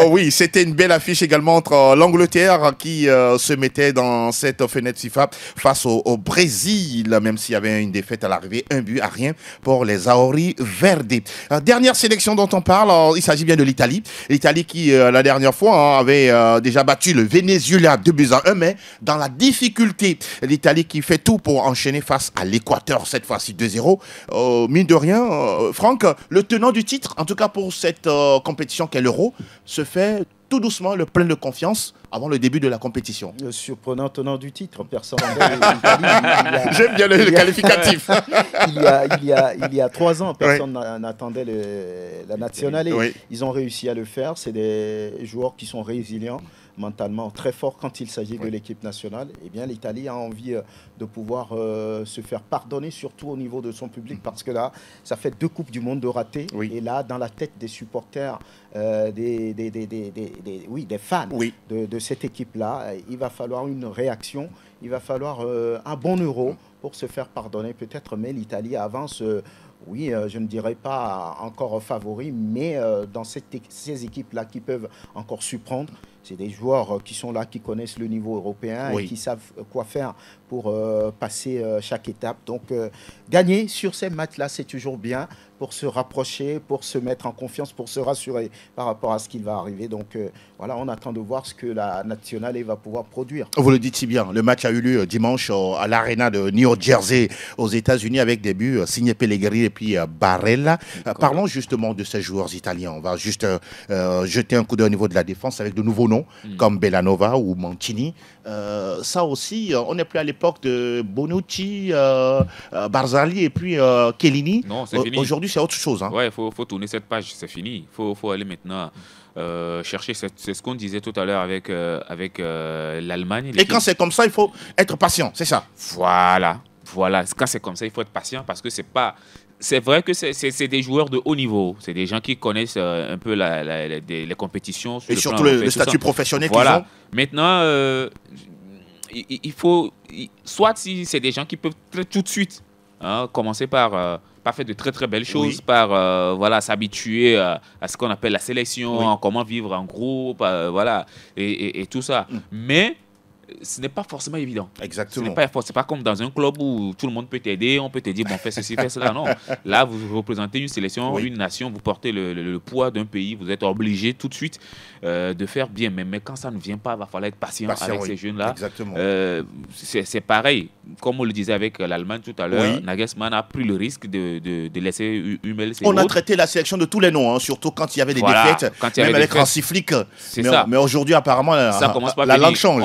oui, c'était une belle affiche également entre l'Angleterre qui se mettait dans cette fenêtre FIFA face au Brésil, même s'il y avait une défaite à l'arrivée, 1-0 pour les Aori Verdi. Dernière sélection dont on parle, il s'agit bien de l'Italie. L'Italie qui, la dernière fois, avait déjà battu le Venezuela 2-1, mais dans la difficulté, l'Italie qui fait tout pour enchaîner face à l'Équateur, cette fois-ci 2-0. Mine de rien, Franck, le tenant du titre, en tout cas pour cette compétition qu'est l'Euro, se fait tout doucement le plein de confiance avant le début de la compétition. Le surprenant tenant du titre, personne. J'aime bien le qualificatif. il y a 3 ans, personne n'attendait la nationale. Oui. Ils ont réussi à le faire. C'est des joueurs qui sont résilients, mentalement très forts quand il s'agit de l'équipe nationale. Eh bien, l'Italie a envie de pouvoir se faire pardonner, surtout au niveau de son public, parce que là, ça fait 2 Coupes du Monde de ratés. Oui. Et là, dans la tête des supporters, des fans de cette équipe-là, il va falloir une réaction, il va falloir un bon Euro pour se faire pardonner peut-être, mais l'Italie avance, je ne dirais pas encore favori, mais dans ces équipes-là qui peuvent encore surprendre. C'est des joueurs qui sont là, qui connaissent le niveau européen et qui savent quoi faire pour passer chaque étape. Donc, gagner sur ces matchs-là, c'est toujours bien pour se rapprocher, pour se mettre en confiance, pour se rassurer par rapport à ce qui va arriver. Donc, voilà, on attend de voir ce que la nationale va pouvoir produire. Vous le dites si bien. Le match a eu lieu dimanche à l'Arena de New Jersey aux États-Unis avec des buts signés Pellegrini et puis Barella. Parlons justement de ces joueurs italiens. On va juste jeter un coup d'œil au niveau de la défense avec de nouveaux noms comme Bellanova ou Mancini. Ça aussi, on n'est plus à l'époque de Bonucci, Barzagli et puis Chiellini. Non, c'est fini. Aujourd'hui, c'est autre chose. Hein. Ouais, il faut tourner cette page, c'est fini. Il faut aller maintenant chercher, c'est ce qu'on disait tout à l'heure avec l'Allemagne. Et quand c'est comme ça, il faut être patient, c'est ça. Voilà. Quand c'est comme ça, il faut être patient parce que c'est vrai que c'est des joueurs de haut niveau. C'est des gens qui connaissent un peu les compétitions. Et surtout le statut professionnel qu'ils ont. Maintenant, il faut... Soit si c'est des gens qui peuvent tout de suite commencer par faire de très très belles choses, par s'habituer à ce qu'on appelle la sélection, comment vivre en groupe, et tout ça. Mais ce n'est pas forcément évident. Exactement. C'est pas comme dans un club où tout le monde peut t'aider, on peut te dire, bon, fais ceci, fais cela. Non. Là, vous représentez une sélection, une nation, vous portez le poids d'un pays, vous êtes obligé tout de suite de faire bien. Mais quand ça ne vient pas, il va falloir être patient avec ces jeunes-là. Exactement. C'est pareil. Comme on le disait avec l'Allemagne tout à l'heure, Nagelsmann a pris le risque de laisser Hummels. On a traité la sélection de tous les noms, surtout quand il y avait des défaites, même avec Hansi Flick. Mais aujourd'hui, apparemment, ça commence pas la langue change.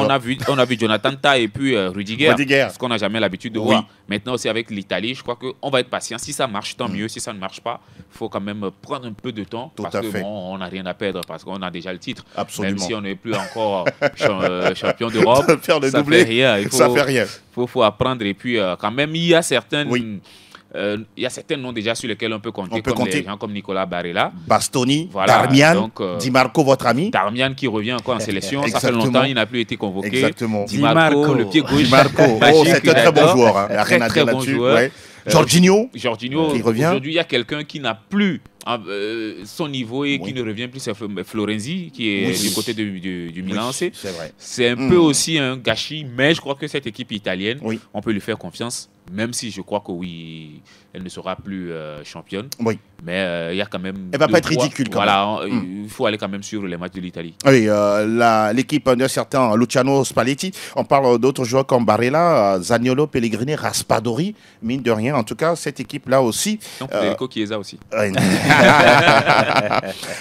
On a vu Jonathan Tah et puis Rudiger, ce qu'on n'a jamais l'habitude de voir. Maintenant aussi avec l'Italie, je crois qu'on va être patient. Si ça marche, tant mieux. Si ça ne marche pas, il faut quand même prendre un peu de temps parce que on n'a rien à perdre, parce qu'on a déjà le titre. Absolument. Même si on n'est plus encore champion d'Europe, ça fait rien. Ça fait rien. Il faut apprendre. Et puis quand même, il y a certains noms déjà sur lesquels on peut compter, des gens comme Nicolas Barella, Bastoni, Darmian, Di Marco, votre ami. Darmian qui revient encore en sélection. Ça fait longtemps il n'a plus été convoqué. Exactement. Di Marco, le pied gauche. Di Marco, c'est un très bon joueur. Très bon joueur. Jorginho qui revient. Aujourd'hui, il y a quelqu'un qui n'a plus son niveau et qui ne revient plus, c'est Florenzi qui est du côté du Milan. C'est vrai. C'est un peu aussi un gâchis, mais je crois que cette équipe italienne, on peut lui faire confiance. même si je crois que oui, elle ne sera plus championne. Oui. Mais il y a quand même... Elle ne va pas être ridicule quand même. Il faut aller quand même suivre les matchs de l'Italie. Oui, l'équipe d'un certain Luciano Spalletti, on parle d'autres joueurs comme Barella, Zaniolo, Pellegrini, Raspadori, mine de rien. En tout cas, cette équipe-là aussi... Donc, Federico Chiesa aussi.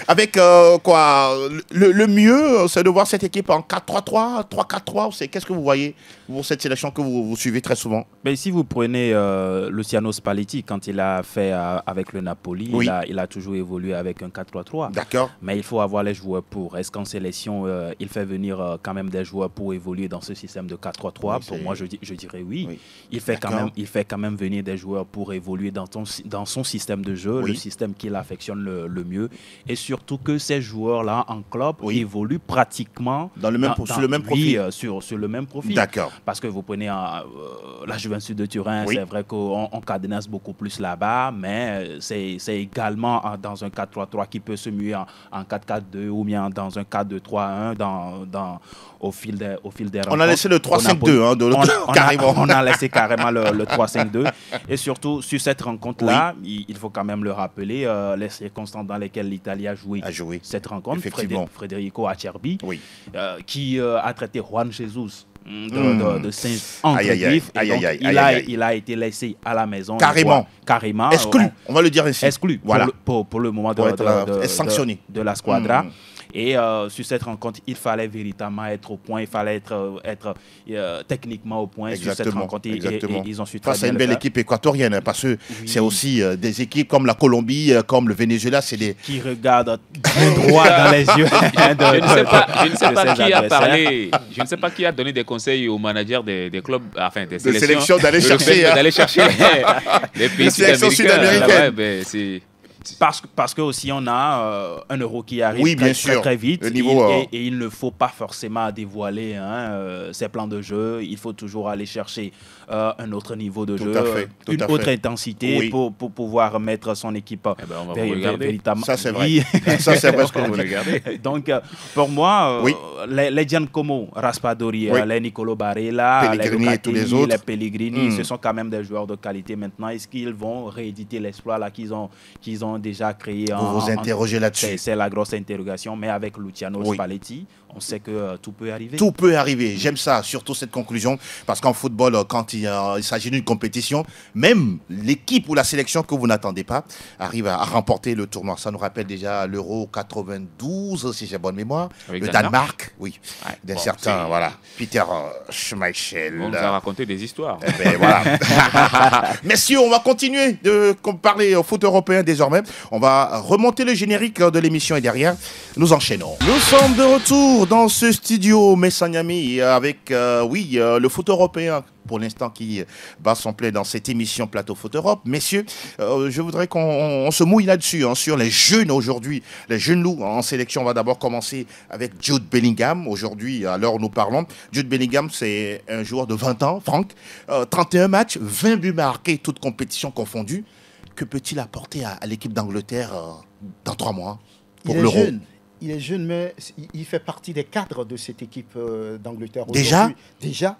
Avec quoi le mieux, c'est de voir cette équipe en 4-3-3, 3-4-3. Qu'est-ce que vous voyez pour cette sélection que vous suivez très souvent? Mais si vous prenez Luciano Spalletti, quand il a fait avec le Napoli, oui. il a toujours évolué avec un 4-3-3. D'accord. Mais il faut avoir les joueurs pour. Est-ce qu'en sélection, il fait venir quand même des joueurs pour évoluer dans ce système de 4-3-3? Oui, pour moi, je dirais oui. Oui. Il fait quand même venir des joueurs pour évoluer dans son système de jeu, oui. le système qu'il affectionne le mieux. Et surtout que ces joueurs-là, en club, évoluent pratiquement sur le même profil. Sur le même profil. D'accord. Parce que vous prenez la Juventus de Turin, c'est vrai qu'on cadenasse beaucoup plus là-bas, mais c'est également dans un 4-3-3 qui peut se muer en 4-4-2 ou bien dans un 4-2-3-1 au fil des rencontres. On a laissé le 3-5-2 carrément. On a laissé carrément le 3-5-2. Et surtout, sur cette rencontre-là, il faut quand même le rappeler, les circonstances dans lesquelles l'Italie a joué cette rencontre. Federico Acerbi, qui a traité Juan Jesus de singe entre griffes. Il a été laissé à la maison. Carrément. Exclu, on va le dire ainsi. Exclu voilà. pour le moment sanctionné de la squadra. Et sur cette rencontre, il fallait véritablement être au point, il fallait être techniquement au point. Exactement, sur cette rencontre. Et ils ont su très bien face à une belle équipe équatorienne, parce que c'est aussi des équipes comme la Colombie, comme le Venezuela, c'est des... Qui regardent droit dans les yeux. Je ne sais pas qui a parlé, je ne sais pas qui a donné des conseils aux managers des clubs, enfin des sélections d'aller chercher les pays sud-américains. Parce que aussi on a un euro qui arrive très vite et il ne faut pas forcément dévoiler ses plans de jeu. Il faut toujours aller chercher un autre niveau de jeu, une autre intensité pour pouvoir mettre son équipe véritablement. Ça c'est vrai. Ça c'est vrai ce que vous regardez. Donc pour moi, les Giancomo, Raspadori, les Nicolo Barella, les Locatelli, les Pellegrini, ce sont quand même des joueurs de qualité. Maintenant, est-ce qu'ils vont rééditer l'exploit là qu'ils ont déjà créé? Vous interrogez là-dessus. C'est la grosse interrogation, mais avec Luciano Spalletti, on sait que tout peut arriver. Tout peut arriver. J'aime ça, surtout cette conclusion, parce qu'en football, quand il s'agit d'une compétition, même l'équipe ou la sélection que vous n'attendez pas arrive à remporter le tournoi. Ça nous rappelle déjà l'Euro 92, si j'ai bonne mémoire. Avec le Danemark, d'un certain, Peter Schmeichel. On nous a raconté des histoires. Voilà. Messieurs, on va continuer de parler au foot européen désormais. On va remonter le générique de l'émission et derrière, nous enchaînons. Nous sommes de retour dans ce studio Messanyami avec, le foot européen pour l'instant qui bat son plein dans cette émission Plateau Foot Europe. Messieurs, je voudrais qu'on se mouille là-dessus, sur les jeunes aujourd'hui, les jeunes loups en sélection. On va d'abord commencer avec Jude Bellingham. Aujourd'hui, à l'heure où nous parlons, Jude Bellingham, c'est un joueur de 20 ans, Franck. 31 matchs, 20 buts marqués, toutes compétitions confondues. Que peut-il apporter à l'équipe d'Angleterre dans 3 mois pour l'Euro? Il est jeune, mais il fait partie des cadres de cette équipe d'Angleterre. Déjà,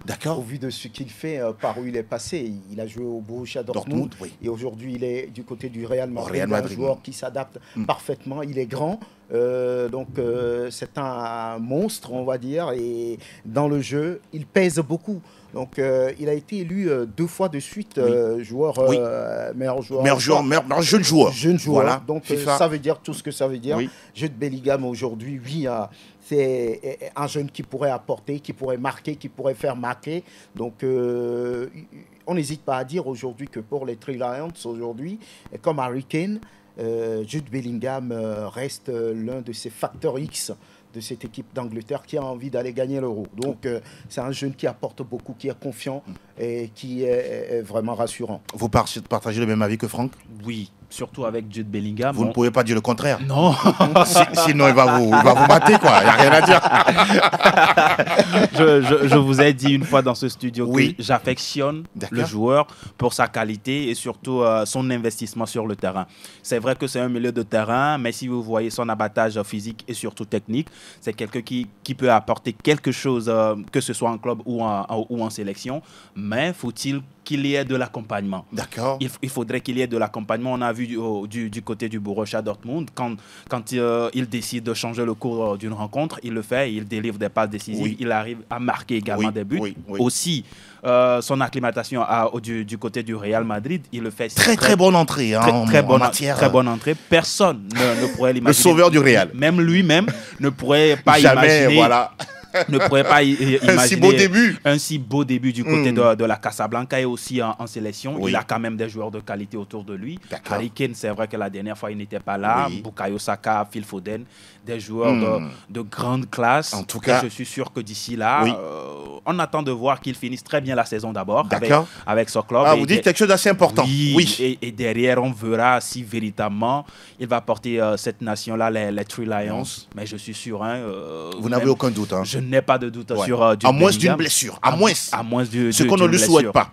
d'accord. Au vu de ce qu'il fait, par où il est passé, il a joué au Borussia Dortmund. Et aujourd'hui, il est du côté du Real Madrid. Un joueur qui s'adapte parfaitement. Il est grand. C'est un monstre, on va dire. Et dans le jeu, il pèse beaucoup. Donc, il a été élu 2 fois de suite meilleur jeune joueur. Voilà. Donc, ça veut dire tout ce que ça veut dire. Jude Bellingham, aujourd'hui, c'est un jeune qui pourrait apporter, qui pourrait marquer, qui pourrait faire marquer. Donc, on n'hésite pas à dire aujourd'hui que pour les Three Lions, aujourd'hui, comme Harry Kane, Jude Bellingham reste l'un de ces facteurs X de cette équipe d'Angleterre qui a envie d'aller gagner l'Euro. Donc, c'est un jeune qui apporte beaucoup, qui est confiant et qui est vraiment rassurant. Vous partagez le même avis que Franck? Oui, surtout avec Jude Bellingham. Vous ne pouvez pas dire le contraire? Non. Sinon, il va vous mater, quoi. Il n'y a rien à dire. je vous ai dit une fois dans ce studio que j'affectionne le joueur pour sa qualité et surtout son investissement sur le terrain. C'est vrai que c'est un milieu de terrain, mais si vous voyez son abattage physique et surtout technique, c'est quelqu'un qui peut apporter quelque chose, que ce soit en club ou en sélection. Mais faut-il qu'il y ait de l'accompagnement. D'accord. Il faudrait qu'il y ait de l'accompagnement. On a vu du côté du Borussia Dortmund, quand il décide de changer le cours d'une rencontre, il le fait, il délivre des passes décisives, Oui. il arrive à marquer également des buts. Oui. Aussi, son acclimatation du côté du Real Madrid, il le fait. Très bonne entrée Très bonne entrée. Personne ne pourrait l'imaginer. Le sauveur du Real. Même lui-même ne pourrait pas Jamais, imaginer. voilà. Ne pourrait pas imaginer un si beau début du côté de la Casablanca et aussi en sélection. Oui. Il a quand même des joueurs de qualité autour de lui. D'accord. Harry Kane, c'est vrai que la dernière fois, il n'était pas là. Oui. Bukayo Saka, Phil Foden, des joueurs de grande classe. En tout cas, je suis sûr que d'ici là, oui. On attend de voir qu'il finisse très bien la saison d'abord avec son club. Vous dites quelque chose d'assez important. Oui. Et derrière, on verra si véritablement il va porter cette nation-là, les Three Lions. Mais je suis sûr. Vous n'avez aucun doute. Je n'ai pas de doute sur à moins d'une blessure. À moins ce qu'on ne lui souhaite pas.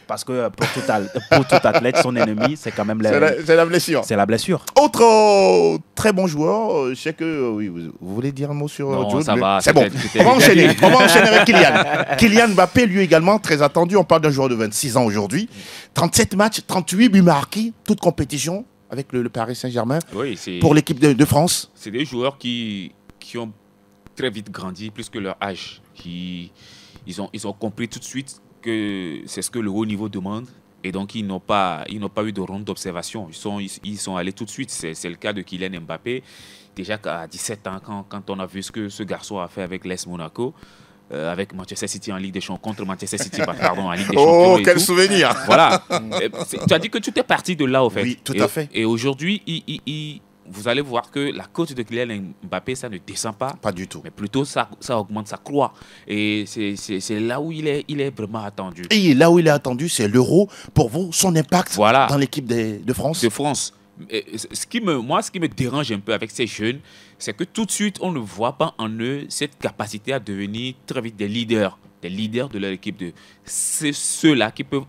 Parce que pour tout athlète, son ennemi, c'est quand même c'est la blessure. C'est la blessure. Autre très bon joueur, je sais que vous voulez dire un mot sur Non, Jude, ça va. C'est bon. On va enchaîner avec Kylian. Kylian Mbappé, lui également, très attendu. On parle d'un joueur de 26 ans aujourd'hui. 37 matchs, 38 buts marqués, toute compétition avec le Paris Saint-Germain. Oui, pour l'équipe de France. C'est des joueurs qui ont très vite grandi, plus que leur âge. Ils ont compris tout de suite que c'est ce que le haut niveau demande. Et donc, ils n'ont pas eu de ronde d'observation. Ils sont allés tout de suite. C'est le cas de Kylian Mbappé. Déjà à 17 ans, quand on a vu ce que ce garçon a fait avec l'AS Monaco, avec Manchester City en Ligue des Champions, contre Manchester City, pardon, en Ligue des Champions. Oh, quel souvenir! Voilà. Tu as dit que tu es parti de là, au fait. Oui, tout à fait. Et aujourd'hui, vous allez voir que la cote de Kylian Mbappé, ça ne descend pas. Pas du tout. Mais plutôt, ça augmente, ça croît. Et c'est là où il est vraiment attendu. Et là où il est attendu, c'est l'Euro. Pour vous, son impact dans l'équipe de France? De France. Et ce qui me dérange un peu avec ces jeunes, c'est que tout de suite, on ne voit pas en eux cette capacité à devenir très vite des leaders de leur équipe. C'est ceux-là qui peuvent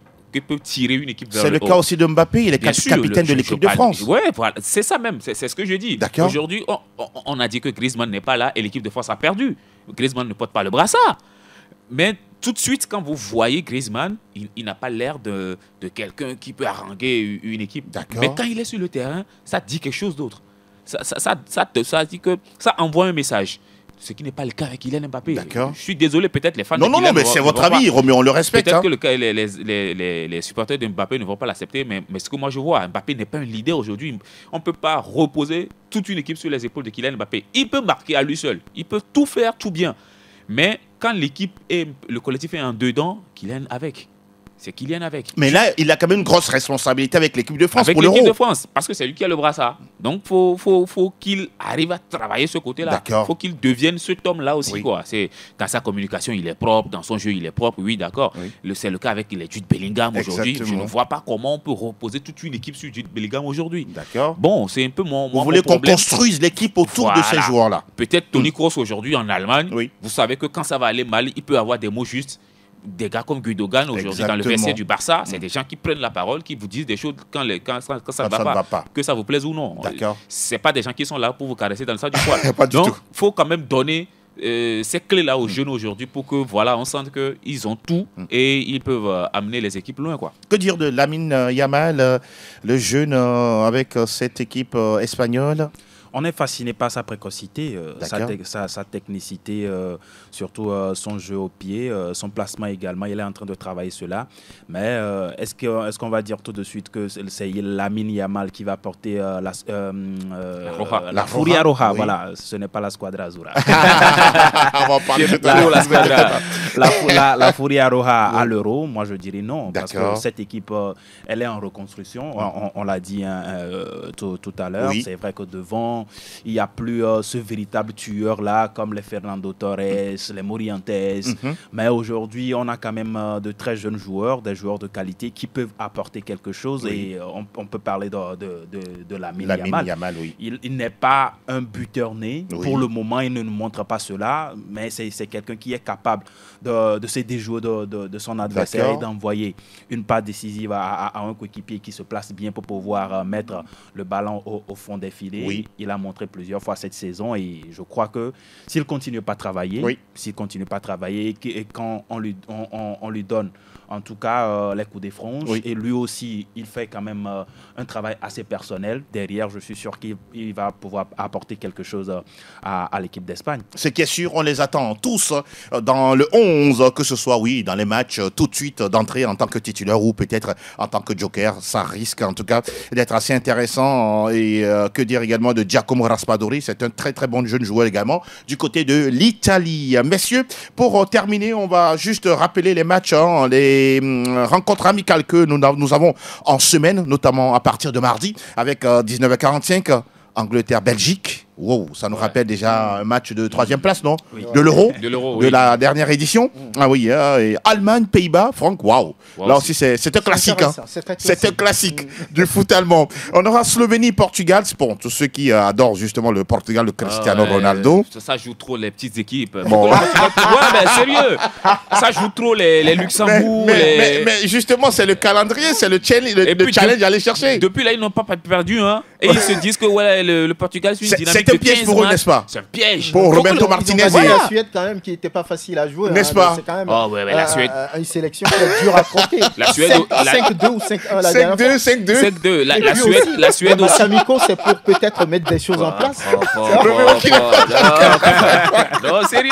tirer une équipe vers le haut. C'est le cas aussi de Mbappé, il est capitaine de l'équipe de France. Oui, voilà, c'est ça même, c'est ce que je dis. Aujourd'hui, on a dit que Griezmann n'est pas là et l'équipe de France a perdu. Griezmann ne porte pas le brassard. Mais tout de suite, quand vous voyez Griezmann, il n'a pas l'air de quelqu'un qui peut haranguer une équipe. Mais quand il est sur le terrain, ça dit quelque chose d'autre. Ça dit que ça envoie un message. Ce qui n'est pas le cas avec Kylian Mbappé. Je suis désolé, peut-être les fans de Kylian... Non, mais c'est votre avis, Roméo, on le respecte. Peut-être que les supporters de Mbappé ne vont pas l'accepter, mais ce que moi je vois, Mbappé n'est pas un leader aujourd'hui. On ne peut pas reposer toute une équipe sur les épaules de Kylian Mbappé. Il peut marquer à lui seul. Il peut tout faire, tout bien. Mais quand l'équipe et le collectif est en dedans, Kylian avec. C'est Kylian avec. Mais là, il a quand même une grosse responsabilité avec l'équipe de France avec pour l'Euro. L'équipe de France, parce que c'est lui qui a le brassard. Donc, faut qu'il arrive à travailler ce côté-là. Il faut qu'il devienne cet homme-là aussi. Quoi. Dans sa communication, il est propre. Dans son jeu, il est propre. Oui, d'accord. C'est le cas avec les Jude Bellingham aujourd'hui. Je ne vois pas comment on peut reposer toute une équipe sur Jude Bellingham aujourd'hui. D'accord. Bon, c'est un peu mon Vous voulez qu'on construise l'équipe autour de ces joueurs-là. Peut-être Toni Kroos aujourd'hui en Allemagne. Vous savez que quand ça va aller mal, il peut avoir des mots justes. Des gars comme Gundogan aujourd'hui dans le vestiaire du Barça, c'est des gens qui prennent la parole, qui vous disent des choses quand ça ne va pas, que ça vous plaise ou non. C'est pas des gens qui sont là pour vous caresser dans le sens du poil. Donc, il faut quand même donner ces clés-là aux jeunes aujourd'hui pour que on sente qu'ils ont tout et ils peuvent amener les équipes loin. Quoi. Que dire de Lamine Yamal, le jeune avec cette équipe espagnole? On est fasciné par sa précocité, sa technicité, surtout son jeu au pied, son placement également. Il est en train de travailler cela. Mais est-ce qu'on va dire tout de suite que c'est Lamine Yamal qui va porter la Furia Roja? Oui. Voilà, ce n'est pas la Squadra Azura. On va parler la Furia Roja à l'Euro, moi je dirais non. Parce que cette équipe, elle est en reconstruction. On l'a dit tout à l'heure. Oui. C'est vrai que devant, il n'y a plus ce véritable tueur-là, comme les Fernando Torres, les Morientes. Mais aujourd'hui, on a quand même de très jeunes joueurs, des joueurs de qualité qui peuvent apporter quelque chose. Et on peut parler de Lamine Yamal. Il n'est pas un buteur né. Pour le moment, il ne nous montre pas cela. Mais c'est quelqu'un qui est capable de se déjouer de son adversaire et d'envoyer une passe décisive à un coéquipier qui se place bien pour pouvoir mettre le ballon au fond des filets. Il l'a montré plusieurs fois cette saison et je crois que s'il ne continue pas à travailler, et quand on lui donne en tout cas les coups des franges, et lui aussi, il fait quand même un travail assez personnel. Derrière, je suis sûr qu'il va pouvoir apporter quelque chose à l'équipe d'Espagne. Ce qui est sûr, on les attend tous dans le 11, que ce soit, dans les matchs, tout de suite d'entrer en tant que titulaire ou peut-être en tant que joker. Ça risque en tout cas d'être assez intéressant. Et que dire également de Giacomo Raspadori, c'est un très très bon jeune joueur également du côté de l'Italie. Messieurs, pour terminer, on va juste rappeler les matchs, les rencontres amicales que nous avons en semaine, notamment à partir de mardi avec 19h45, Angleterre-Belgique. Wow, ça nous rappelle déjà un match de 3e place, non? De l'Euro, de la dernière édition. Ah oui, et Allemagne, Pays-Bas, Franck, waouh. Là aussi, c'est un classique. C'est un classique du foot allemand. On aura Slovénie, Portugal. C'est pour tous ceux qui adorent justement le Portugal, le Cristiano Ronaldo. Ça joue trop les petites équipes. Bon. Mais sérieux. Ça joue trop les Luxembourg. Mais justement, c'est le calendrier, c'est le challenge à aller chercher. Depuis là, ils n'ont pas perdu. Et ils se disent que le Portugal, c'est une dynamique. C'est un piège pour eux, n'est-ce pas? C'est un piège. Pour Roberto Martinez. La Suède, quand même, qui n'était pas facile à jouer. N'est-ce pas? C'est quand même la Suède. Une sélection qui est dure à compter. La Suède. 5-2 ou 5-1 la dernière fois. 5-2. La Suède aussi. Massamico, c'est pour peut-être mettre des choses en place. Non, sérieux.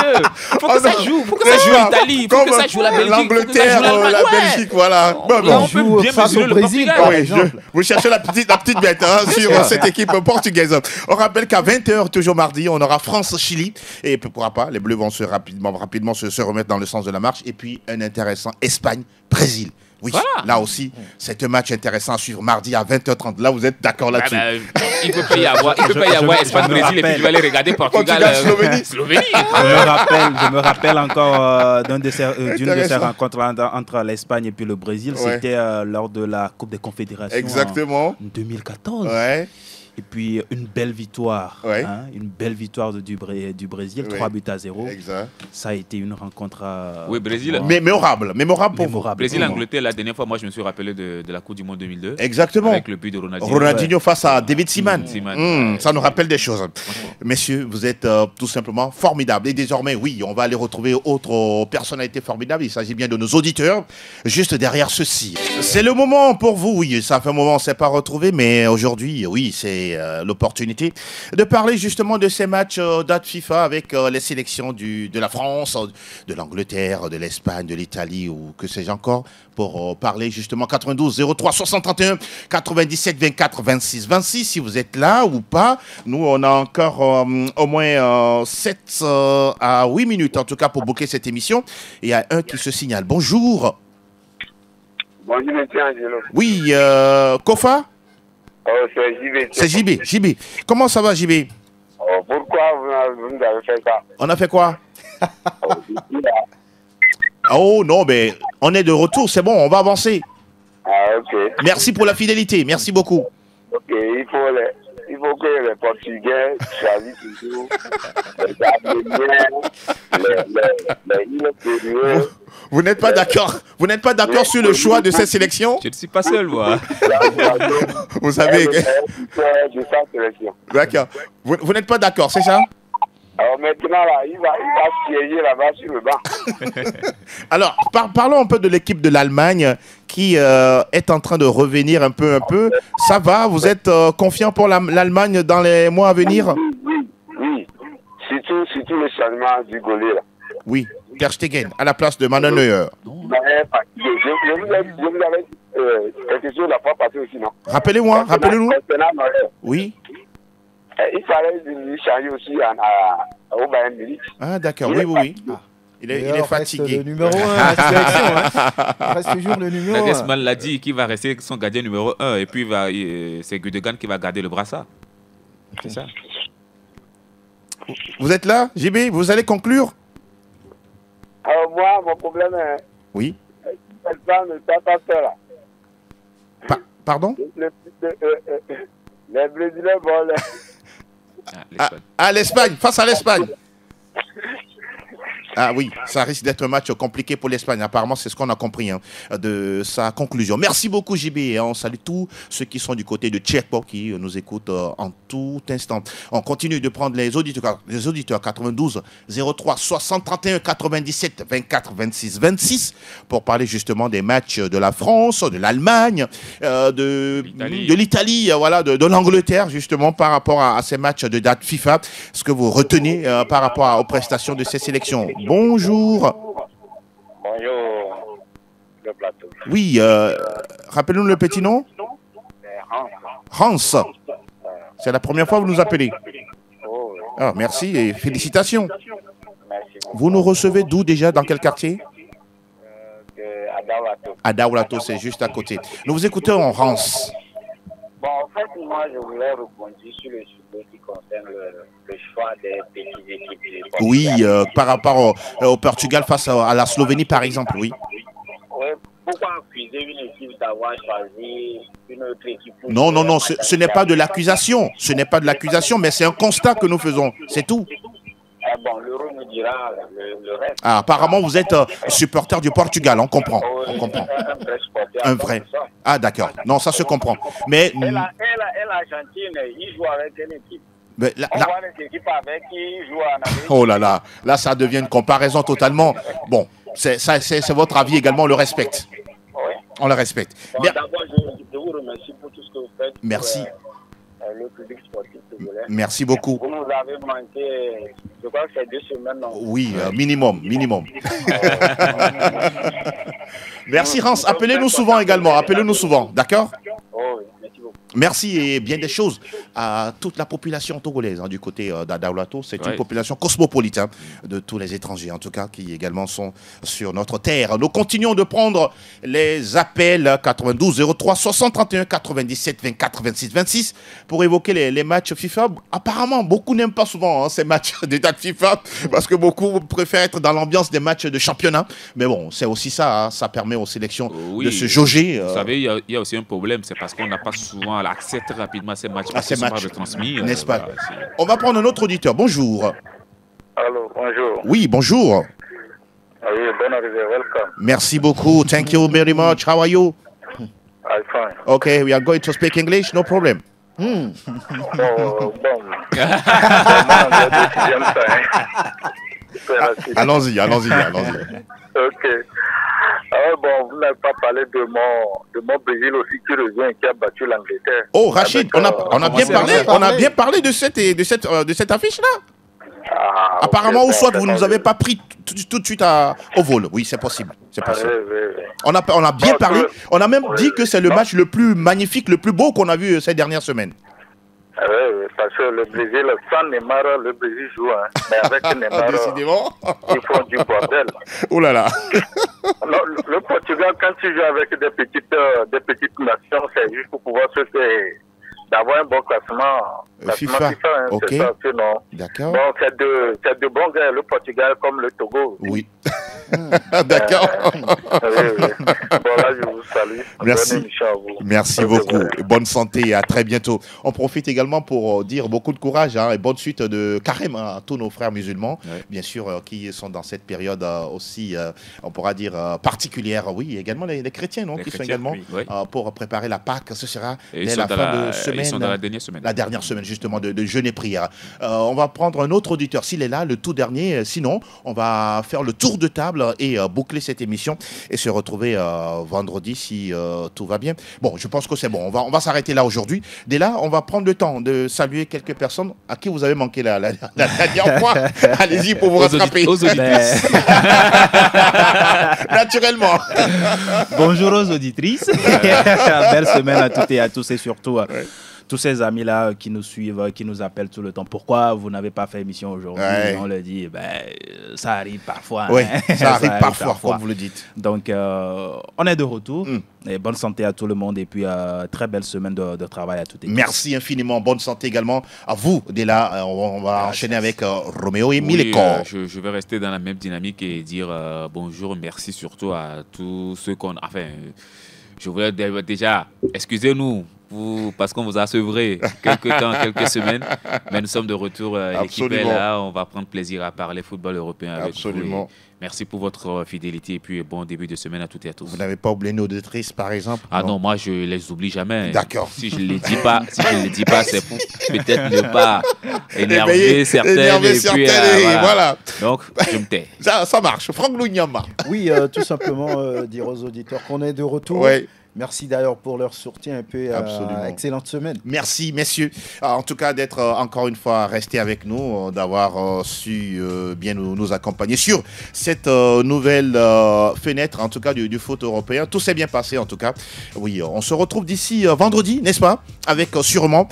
Faut que ça joue. Faut que ça joue l'Italie. Faut que ça joue la Belgique. L'Angleterre, la Belgique, voilà. On joue face au Brésil, par exemple. Vous cherchez la petite bête sur cette équipe portugaise. On rappelle qu'à 20h, toujours mardi, on aura France-Chili. Et pourquoi pas, les Bleus vont rapidement se remettre dans le sens de la marche. Et puis, un intéressant Espagne-Brésil. Oui, là aussi, c'est un match intéressant à suivre mardi à 20h30. Là, vous êtes d'accord là-dessus? Il ne peut pas y avoir Espagne-Brésil et puis je vais aller regarder Portugal-Slovénie. Je me rappelle encore d'une de ces rencontres entre l'Espagne et puis le Brésil. C'était lors de la Coupe des Confédérations. Exactement. En 2014. Ouais. Et puis une belle victoire, une belle victoire du Brésil, 3-0. Exact. Ça a été une rencontre Brésil. Mémorable pour vous. Brésil-Angleterre, la dernière fois, moi je me suis rappelé de la Coupe du Monde 2002. Exactement. Avec le but de Ronaldinho. Ronaldinho face à David Seaman. Ça nous rappelle des choses. Messieurs, vous êtes tout simplement formidables. Et désormais, on va aller retrouver autre personnalité formidable. Il s'agit bien de nos auditeurs, juste derrière ceci. C'est le moment pour vous, ça fait un moment on ne s'est pas retrouvé, mais aujourd'hui, c'est l'opportunité de parler justement de ces matchs date FIFA avec les sélections de la France, de l'Angleterre, de l'Espagne, de l'Italie ou que sais-je encore, pour parler justement 92 03 631 97 24 26 26 si vous êtes là ou pas. Nous on a encore au moins 7 à 8 minutes en tout cas pour booker cette émission. Et il y a un qui se signale. Bonjour. Bonjour monsieur Angelo. Oui, Kofa. C'est JB. Comment ça va, JB? Pourquoi vous nous avez fait ça? On a fait quoi? Oh non, mais on est de retour, c'est bon, on va avancer. Ok. Merci pour la fidélité, merci beaucoup. Ok, il faut que les Portugais choisissent toujours les Arméniens, les Vous n'êtes pas d'accord? Vous n'êtes pas d'accord sur le choix de cette sélection? Je ne suis pas seul, moi. Vous savez. D'accord. Vous n'êtes pas d'accord, c'est ça? Alors maintenant, là, il va siéger là-bas sur le banc. Alors, parlons un peu de l'équipe de l'Allemagne qui est en train de revenir un peu. Ça va? Vous êtes confiant pour l'Allemagne dans les mois à venir? Oui. Surtout le changement du goalie, là. Oui, Ter Stegen à la place de Manuel Neuer. Je vous avais quelque chose la fois passée aussi, non? Rappelez-nous. Oui. Il fallait lui changer aussi au Bayern Munich. Ah d'accord, oui. Il est fatigué. Le numéro 1 à la sélection. Il reste toujours le numéro 1. Nagelsmann l'a dit qu'il va rester son gardien numéro 1 et puis c'est Gundogan qui va garder le brassard. C'est ça. Vous êtes là, JB? Vous allez conclure? Alors moi, mon problème est... Oui. Là. Pardon? Les Brésiliens vont... l'Espagne, face à l'Espagne. Ah oui, ça risque d'être un match compliqué pour l'Espagne. Apparemment, c'est ce qu'on a compris de sa conclusion. Merci beaucoup, JB. Et on salue tous ceux qui sont du côté de Tchèque qui nous écoutent en tout instant. On continue de prendre les auditeurs 92 03 60 31 97 24 26 26 pour parler justement des matchs de la France, de l'Allemagne, de l'Italie, voilà, de l'Angleterre, justement, par rapport à ces matchs de date FIFA. Ce que vous retenez par rapport aux prestations de ces sélections. Bonjour. Bonjour, le plateau. Oui, rappelez-nous le petit nom. Hans. C'est la première fois que vous nous appelez. Oh, Ah, merci et félicitations. merci beaucoup. Vous nous recevez d'où déjà? Dans quel quartier? À Dawato. À Daoulato, c'est juste à côté. Nous vous écoutons, Hans. Bon, en fait, moi, je voulais rebondir sur le sujet qui concerne le choix des petites équipes. Oui, par rapport au Portugal face à la Slovénie, par exemple, oui. Oui, pourquoi accuser une équipe d'avoir choisi une autre équipe? Non, non, non, ce n'est pas de l'accusation. Ce n'est pas de l'accusation, mais c'est un constat que nous faisons. C'est tout. Bon, l'Euro nous dira le reste. Ah, apparemment, vous êtes supporter du Portugal, on comprend. On comprend. Un vrai supporter. Un vrai. Ah, d'accord. Non, ça se comprend. Mais, Et l'Argentine, ils jouent avec une équipe. mais On voit les équipes avec qui ils jouent en Amérique. oh là là, là, ça devient une comparaison totalement. Bon, c'est votre avis également, on le respecte. Oui. On le respecte. Bon, Bien. d'abord, je vous remercie pour tout ce que vous faites. Pour, Merci. le public sportif togolais. Merci beaucoup. Vous nous avez manqué, je crois que c'est 2 semaines. Non? Oui, minimum. Merci Hans. Appelez-nous souvent également. Appelez-nous souvent. D'accord? Oh, oui, merci beaucoup. Merci et bien des choses à toute la population togolaise du côté d'Adaoulato. C'est une population cosmopolite de tous les étrangers en tout cas qui également sont sur notre terre. Nous continuons de prendre les appels 92 03 60 31 97 24 26 26 pour évoquer les matchs FIFA. Apparemment, beaucoup n'aiment pas souvent ces matchs de date FIFA parce que beaucoup préfèrent être dans l'ambiance des matchs de championnat. Mais bon, c'est aussi ça, ça permet aux sélections de se jauger. Vous savez, il y a aussi un problème, c'est parce qu'on n'a pas souvent accès très rapidement à ces matchs. À ces matchs, transmis. n'est-ce pas? On va prendre un autre auditeur. Bonjour. Allô, bonjour. Oui, bonjour. Oui, bonne arrivée, welcome. Merci beaucoup. Thank you very much. How are you? I'm fine. Okay, we are going to speak English. No problem. Bon. Vraiment, deuxième temps. Allons-y. Ok. Bon, vous n'avez pas parlé de mon Brésil aussi qui revient, qui a battu l'Angleterre. Oh, Rachid, on a bien parlé de cette affiche-là. Ah, Apparemment, okay, ou soit bon, vous ne nous avez pas pris tout de suite au vol. Oui, c'est possible. C'est possible. Oui. On a bien parlé. On a même dit que c'est le Non. match le plus magnifique, le plus beau qu'on a vu ces dernières semaines. Oui, parce que le Brésil, sans Neymar, le Brésil joue. Mais avec Neymar, Décidément. ils font du bordel. Oh là là. Non, le Portugal, quand tu joues avec des petites nations, c'est juste pour pouvoir se faire d'avoir un bon classement. FIFA. Ok. C'est ça, sinon. D'accord. Bon, c'est de bons gars, le Portugal comme le Togo. Oui. D'accord. Oui. Bon, là, je vous salue. Merci. Bonne émission à vous. Merci beaucoup. Bonne santé et à très bientôt. On profite également pour dire beaucoup de courage et bonne suite de carême à tous nos frères musulmans, bien sûr, qui sont dans cette période aussi, on pourra dire, particulière. Oui, également les chrétiens, non, qui sont également pour préparer la Pâque. Ce sera dès la fin de semaine. Ils sont dans la dernière semaine. La dernière semaine, justement, de jeûne et prière. On va prendre un autre auditeur, s'il est là, le tout dernier. Sinon, on va faire le tour de table et boucler cette émission et se retrouver vendredi si tout va bien. Bon, je pense que c'est bon. On va s'arrêter là aujourd'hui. Dès là, on va prendre le temps de saluer quelques personnes à qui vous avez manqué la dernière fois. Allez-y pour vous rattraper. Aux auditrices. Naturellement. Bonjour aux auditrices. Belle semaine à toutes et à tous et surtout tous ces amis-là qui nous suivent, qui nous appellent tout le temps. Pourquoi vous n'avez pas fait émission aujourd'hui? On le dit, ça arrive parfois. Oui, ça arrive parfois, comme vous le dites. Donc, on est de retour. Et bonne santé à tout le monde et puis très belle semaine de travail à toutes et tous. Merci infiniment. Bonne santé également à vous. Dès là, on va enchaîner avec Roméo et Mileko. Je vais rester dans la même dynamique et dire bonjour, merci surtout à tous ceux qu'on... Enfin, je voulais déjà, excusez-nous parce qu'on vous a sevré quelques temps, quelques semaines. Mais nous sommes de retour. L'équipe est là. On va prendre plaisir à parler football européen avec vous. Merci pour votre fidélité et puis bon début de semaine à toutes et à tous. Vous n'avez pas oublié nos auditrices, par exemple? Ah non, moi je les oublie jamais. D'accord. Si je ne les dis pas, c'est pour peut-être ne pas énerver certaines. Voilà. Donc je me tais. Ça marche. Franck Lunyama. Oui, tout simplement dire aux auditeurs qu'on est de retour. Ouais. Merci d'ailleurs pour leur soutien et puis excellente semaine. Merci messieurs, en tout cas d'être encore une fois restés avec nous, d'avoir su bien nous accompagner sur cette nouvelle fenêtre en tout cas du foot européen. Tout s'est bien passé en tout cas. Oui, on se retrouve d'ici vendredi, n'est-ce pas? Avec sûrement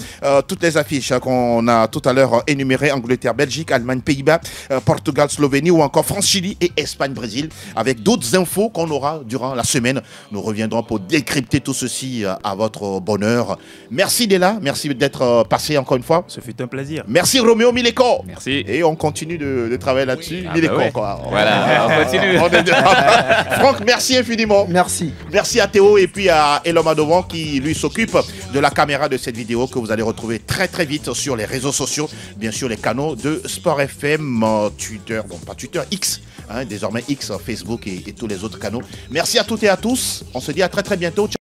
toutes les affiches qu'on a tout à l'heure énumérées: Angleterre, Belgique, Allemagne, Pays-Bas, Portugal, Slovénie ou encore France, Chili et Espagne, Brésil, avec d'autres infos qu'on aura durant la semaine. Nous reviendrons pour décrypter tout ceci à votre bonheur. Merci Dela, merci d'être passé encore une fois. Ce fut un plaisir. Merci Roméo Mileko. Merci. Et on continue de travailler là-dessus. Mileko, ouais. quoi. Voilà, on continue. Franck, merci infiniment. Merci. Merci à Théo et puis à Elom Adovan qui lui s'occupe de la caméra de cette vidéo que vous allez retrouver très très vite sur les réseaux sociaux, bien sûr les canaux de Sport FM, Twitter, bon pas Twitter, X, désormais X, Facebook et tous les autres canaux. Merci à toutes et à tous. On se dit à très très bientôt.